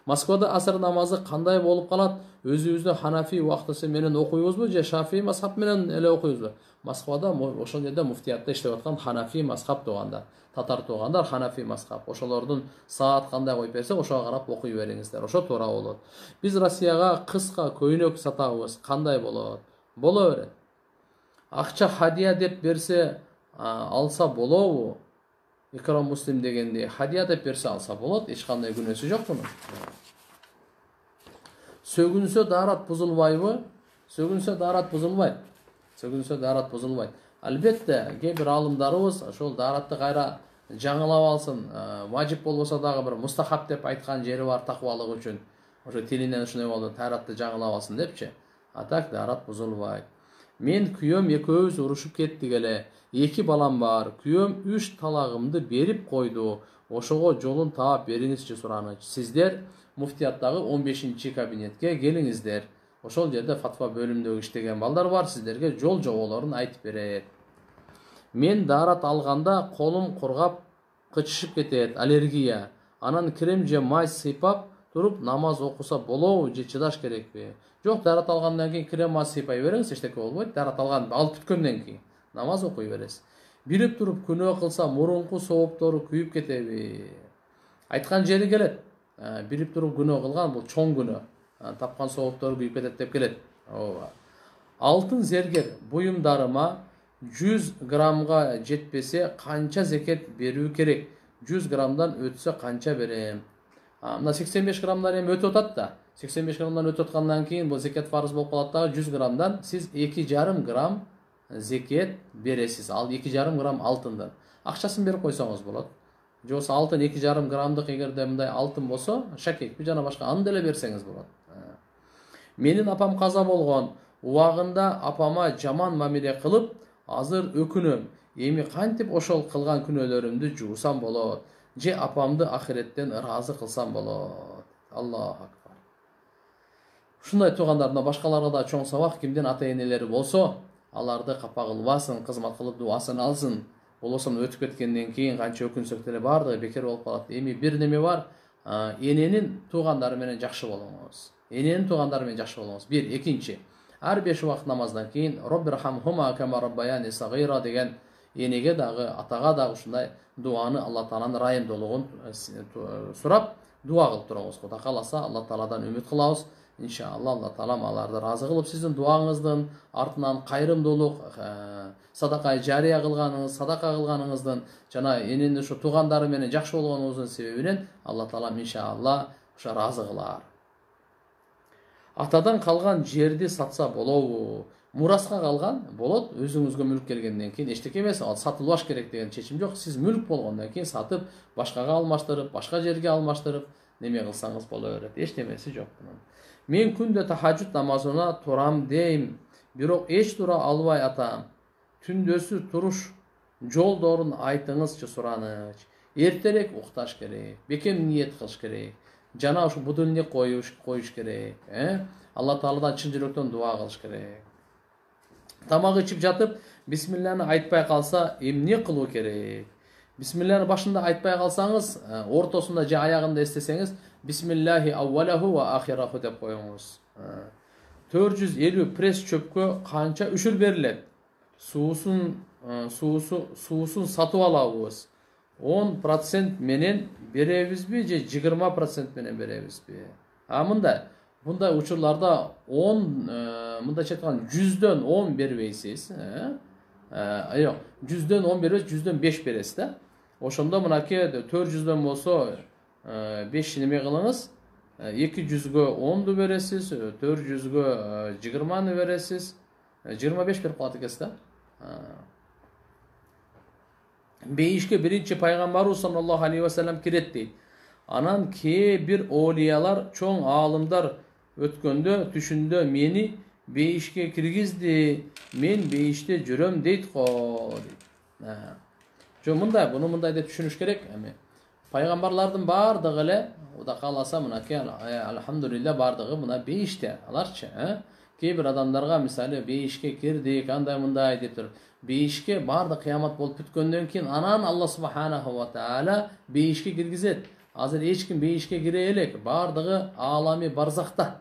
Москвада асыр намазы кандай болуп калат? Өзүбүздө Ханафи убактысы менен окуйбузбу же Шафи мазхаб менен эле окуйбузбу? Москвада ошол жерде муфтиятта иштеп аткан Ханафи мазхаб туугандар. Татар туугандар Ханафи мазхаб. Ошолордун саат кандай коюп берсе, ошого карап окуй бериңиздер. Ошо туура болот. Биз Россияга кыска көйнөк сатабыз. Кандай болот? Боло берет. Акча хадия деп берсе, алса болобу? икрам муслим дегенде хадия деп берсе алса болот, эч кандай күнөөсү жок мунун. Сөгүнсө даарат бузулбайбы? Сөгүнсө даарат бузулбайт. Сөгүнсө даарат бузулбайт. Албетте, кээ бир аалымдарыбыз ошол дааратты кайра жаңылап алсын, важип болбосо дагы бир мустахаб деп айткан жери бар таквалык үчүн. Ошо тилинен ушундай болду, дааратты жаңылап алсын депчи. А так даарат бузулбайт. Мен күйөөм экөөбүз урушуп кеттик эле. 2 балам бар. Күйөөм 3 талагымды берип койду. Ошого жолун таап бериңизчи сураныч. Сиздер муфтияттагы 15-чи кабинетке келиңиздер. Ошол жерде фатва бөлүмүндө иштеген балдар бар, сиздерге жол жоболорун айтып берет. Мен даарат алганда колум кургап кычышып кетет, аллергия. Анан крем же май сыйпап туруп намаз окуса болобу же чыдаш керекпи? Жок, даарат алгандан кийин крем май сыйпай бериңиз, эчтеке болбойт. Даарат алып бүткөндөн кийин намаз окуй бересиз. Билип туруп күнөө кылса мурунку сооптору күйүп кетеби? Айткан жери келет. Билип туруп күнөө кылган бул чоң күнөө. Тапкан сооптору күйүп кетет деп келет. Ооба. Алтын зергер буюмдарыма 100 граммга жетпесе канча зекет берүү керек? 100 граммдан өтсө канча берем? Мына 85 граммдан эми өтүп атат да. 85 граммдан өтүп аткандан кийин бул зекет фарыз болуп калат дагы. 100 граммдан сиз 2,5 грамм зекет бересиз. Ал 2,5 грамм алтындан. Акчасын берип койсоңуз болот. Же болбосо алтын 2,5 граммдык эгерде мындай алтын болсо, шакекпи жана башка аны деле берсеңиз болот. Менин апам каза болгон. Убагында апама жаман мамиле кылып, азыр өкүнөм. Эми кантип ошол кылган күнөөлөрүмдү жуусам болот? Же апамды ахиреттен ыраазы кылсам болот? Аллаху акбар. Ушундай туугандарына башкаларга да чоң сабак, кимдин ата-энелери болсо, аларды капа кылбасын, кызмат кылып дуасын алсын. Болбосо өтүп кеткенден кийин канча өкүнсөк деле бардыгы бекер болуп калат. Эми бир неме бар, эненин туугандары менен жакшы болуңуз. Эненин туугандары менен жакшы болуңуз. Бир, экинчи. Ар 5 убакыт намаздан кийин Роббирхамхума кама раббаяни сагира деген энеге дагы, атага дагы ушундай дуаны Алла Тааланын райымдуулугун сурап, дуа кылып туруңуз. Кудай кааласа, Алла Тааладан үмүт кылабыз. Иншалла Алла Таала аларды разы кылып, сиздин дуаңыздын артынан кайрымдуулук, садака жария кылганыңыз, садака кылганыңыздын жана эненин ушу туугандары менен жакшы болгонуңуздун себебинен Алла Таала иншалла ошо разы кылар. Атадан калган жерди сатса болобу? Мураска калган болот, өзүңүзгө мүлк келгенден кийин эчтеке эмес, ал сатылбаш керек деген чечим жок. Сиз мүлк болгондон кийин сатып, башкага алмаштырып, башка жерге алмаштырып, неме кылсаңыз боло берет. Эч немеси жок мунун. Мен күндө тахажжуд намазына турам дейм, бирок эч тура албай атам. Түндөсү туруш жолдорун айтыңызчы сураныч. Эртерээк укташ керек, бекем ниет кылыш керек. Жана ушу будильник коюш керек. Алла Тааладан чын жүрөктөн дуа кылыш керек. Тамак ичип жатып, бисмилланы айтпай калса, эмне кылуу керек? Бисмилланы башында айтпай калсаңыз, ортосунда же аягында эстесеңиз, бисмиллахи аввалаху ва ахираху деп коюңуз. 450 пресс чөпкө канча үшүр берилет? Суусун сатып алабыз. 10% менен беребизби же 20% менен беребизби? Мындай учурларда 100дөн 10 бербейсиз. Жок, 100дөн 10 бербейсиз, 100дөн 5 бересиз да. Ошондо мынакей 400дөн болсо 5 неме кылыңыз. 200гө 10ду бересиз, 400гө 20ны бересиз. 25 берип калат экенсиз да. Бейишке биринчи пайгамбарыбыз саллаллаху алейхи ва саллям кирет дейт. Анан бир олиялар, чоң аалымдар өткөндө түшүндө мени бейишке киргизди. Мен бейиште жүрөм дейт го. Буну мындай деп түшүнүш керек. Пайгамбарлардын бардыгы эле, Кудай кааласа, мынакей алхамдулилля бардыгы мына бейиште. Аларчы, кээ бир адамдарга мисалы бейишке кирдик, андай мындай деп туруп, бейишке бардык кыямат болуп бүткөндөн кийин анан Алла субханаху ва таала бейишке киргизет. Азыр эч ким бейишке кире элек, бардыгы алами барзакта.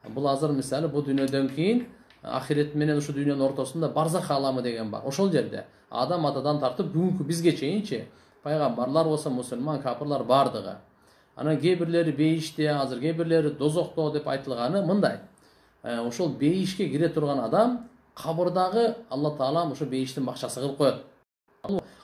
Бул азыр мисалы бу дүйнөдөн кийин ахирет менен ушу дүйнөнүн ортосунда барзак аламы деген бар. Ошол жерде адам атадан тартып бүгүнкү бизге чейинчи пайгамбарлар болсо, мусулман, капырлар бардыгы. Анан кээ бирлери бейиште, азыр кээ бирлери дозокто деп айтылганы мындай. Ошол бейишке кире турган адам кабырдагы Алла Таалам ошо бейиштин бакчасы кылып коет.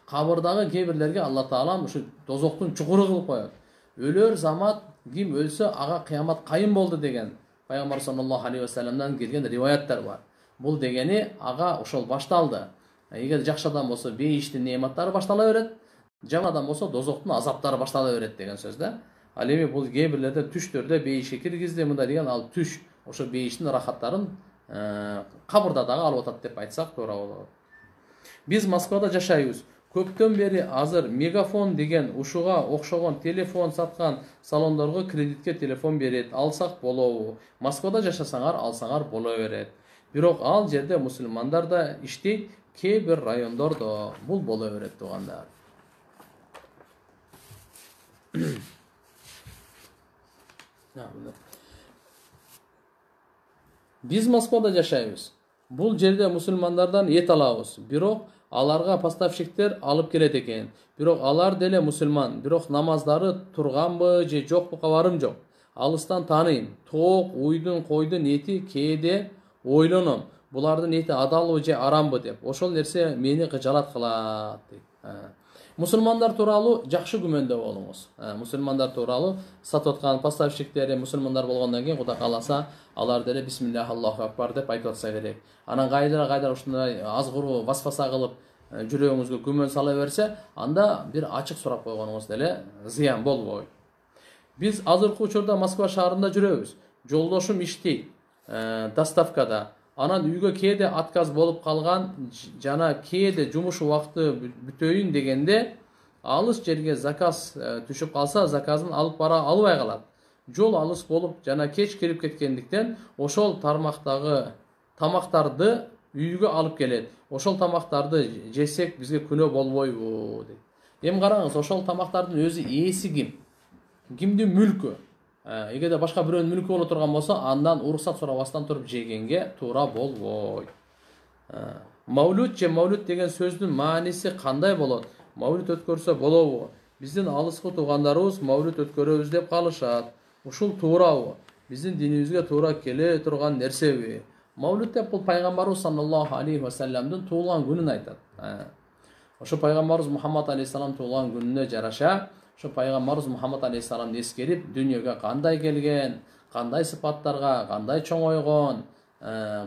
Кабырдагы кээ бирлерге Алла Таалам ушу дозоктун чукуру кылып коет. Өлөр замат ким өлсө ага кыямат кайын болду деген пайгамбар саллаллаху алейхи вассаламдан келген риваяттар бар. Бул дегени ага ошол башталды. Эгер жакшы адам болсо бейиштин неаматтары баштала берет, жаман адам болсо дозоктун азаптары баштала берет деген сөз да. Ал эми бул кээ бирлерде түштөрдө бейишке киргизди мындай деген, ал түш ошо бейиштин рахаттарын кабырда дагы алып атат деп айтсак туура болот. Биз Москвада жашайбыз. Көптөн бери азыр Мегафон деген ушуга окшогон телефон саткан салондорго кредитке телефон берет. Алсак болобу? Москвада жашасаңар, алсаңар боло берет. Бирок ал жерде мусулмандар да иштейт, кээ бир райондордо бул боло берет туугандар. Биз Москвада жашайбыз. Бул жерде мусулмандардан эт алабыз. Бирок аларга поставщиктер алып келет экен. Бирок алар деле мусулман. Бирок намаздары турганбы же жокпу кабарым жок. Алыстан тааныйм. Тоок, уйдун, койдун эти кээде ойлоном. Булардын эти адалбы же арамбы деп. Ошол нерсе мени кыжалат кылат дейт. Мусулмандар тууралуу жакшы күмөндө болуңуз. Мусулмандар тууралуу сатып аткан поставщиктери мусулмандар болгондон кийин Кудай кааласа алар деле бисмиллах Аллаху акбар деп айтып атса керек. Анан кайдара ушундай азгыруу васваса кылып жүрөгүңүзгө күмөн сала берсе, анда бир ачык сурап койгонуңуз деле зыян болбойт. Биз азыркы учурда Москва шаарында жүрөбүз. Жолдошум иштейт доставкада. Анан үйгө кээде отказ болуп калган жана кээде жумуш убакыты бүтөйүн дегенде алыс жерге заказ түшүп калса, заказын алып бара албай калат. Жол алыс болуп жана кеч кирип кеткендиктен ошол тармактагы тамактарды үйгө алып келет. Ошол тамактарды жесек бизге күнөө болбойбу дейт. Эми караңыз, ошол тамактардын өзү ээси ким? Кимдин мүлкү? Эгерде башка бирөөнүн мүлкү боло турган болсо, андан уруксат сурабастан туруп жегенге туура болбойт. Мавлуд же мавлуд деген сөздүн мааниси кандай болот? Мавлуд өткөрсө болобу? Биздин алыскы туугандарыбыз мавлуд өткөрөбүз деп калышат. Ушул туурабы? Биздин динибизге туура келе турган нерсеби? Мавлуд деп бул пайгамбарыбыз саллаллаху алейхи вассаламдын туулган күнүн айтат. Ошо пайгамбарыбыз Мухаммад алейхиссалам туулган күнүнө жараша ошо пайгамбарыбыз Мухаммад алейхиссаламды эскерип, дүйнөгө кандай келген, кандай сыпаттарга, кандай чоңойгон,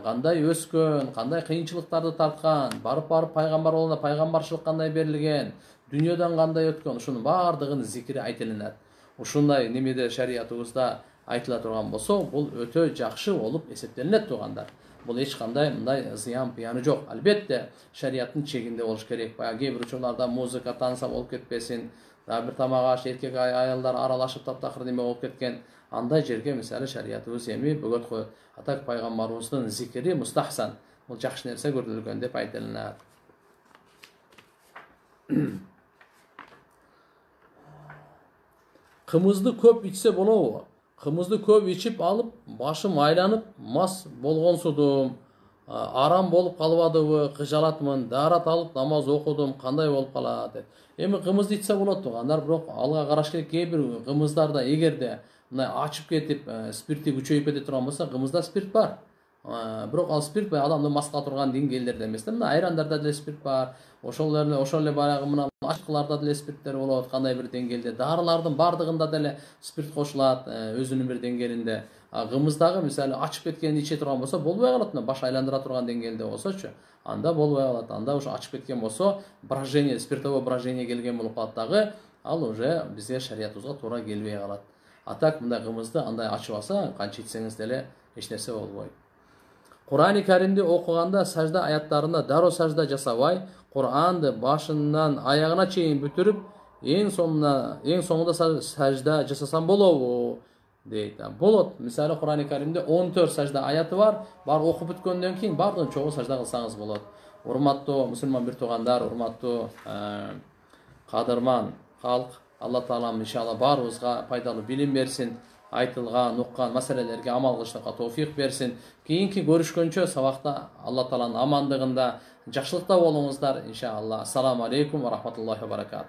кандай өскөн, кандай кыйынчылыктарды тарткан, барып пайгамбар болгондо пайгамбарчылык кандай берилген, дүйнөдөн кандай өткөн, ушунун баардыгынын зикри айтылынат. Ушундай немеде шариятыбызда айтыла турган болсо, бул өтө жакшы болуп эсептелинет туугандар. Бул эч кандай мындай зыян пыяны жок. Албетте шариаттын чегинде болуш керек. Кээ бир учурларда музыка, танса болуп кетпесин. Бир тамак аш эркек аялдар аралашып таптакыр неме болуп кеткен. Андай жерге мисалы шариятыбыз эми бөгөт коет. Атак пайгамбарыбыздын зикри мустахсан. Бул жакшы нерсе көрүлгөн деп айтылынат. Кымызды көп ичсе болобу? Кымызды көп ичип алып, башым айланып, мас болгонсудум, арам болуп калбадыбы, кыжалатмын, даарат алып намаз окудум, кандай болуп калат деп. Эми кымызды ичсе болот туугандар, бирок алга караш керек. Кээ бир кымыздарда эгерде мындай ачып кетип, спирти күчөйүп кете турган болсо, кымызда спирт бар. Бирок ал спирт адамды мас кыла турган деңгээлдерде эмес. Мына айрандарда деле спирт бар. Ошол эле баягы мына ачкыларда деле спирттер болот, кандай бир деңгээлде. Дарылардын бардыгында деле спирт кошулат, өзүнүн бир деңгээлинде. Кымыздагы мисалы ачып кеткенди иче турган болсо, болбой калат. Баш айландыра турган деңгээлде болсочу, анда болбой калат. Анда ушу ачып кеткен болсо, брожение, спиртовое брожение келген болуп калат дагы, ал уже бизге шариятыбызга туура келбей калат. А так мындай кымызды андай ачып алса, канча ичсеңиз деле эч нерсе болбойт. Кур'ан-ы Каримди окуганда сажда аяттарында дароо сажда жасабай, Кур'анды башынан аягына чейин бүтүрүп, эң соңунда сажда жасасам болобу дейт. Болот. Мисалы Кур'ан-ы Каримде 14 сажда аяты бар. Бар окуп бүткөндөн кийин бардыгын чогуу сажда кылсаңыз болот. Урматтуу мусулман бир туугандар, урматтуу кадырман калк, Алла Таалам иншалла баарыбызга пайдалуу билим берсин. Айтылган, уккан маселелерге амал кылышка товфик берсин. Кийинки көрүшкөнчө сабакта Алла Тааланын амандыгында, жакшылыкта болуңуздар иншалла. Ассаламу алейкум ва рахматуллахи ва баракатух.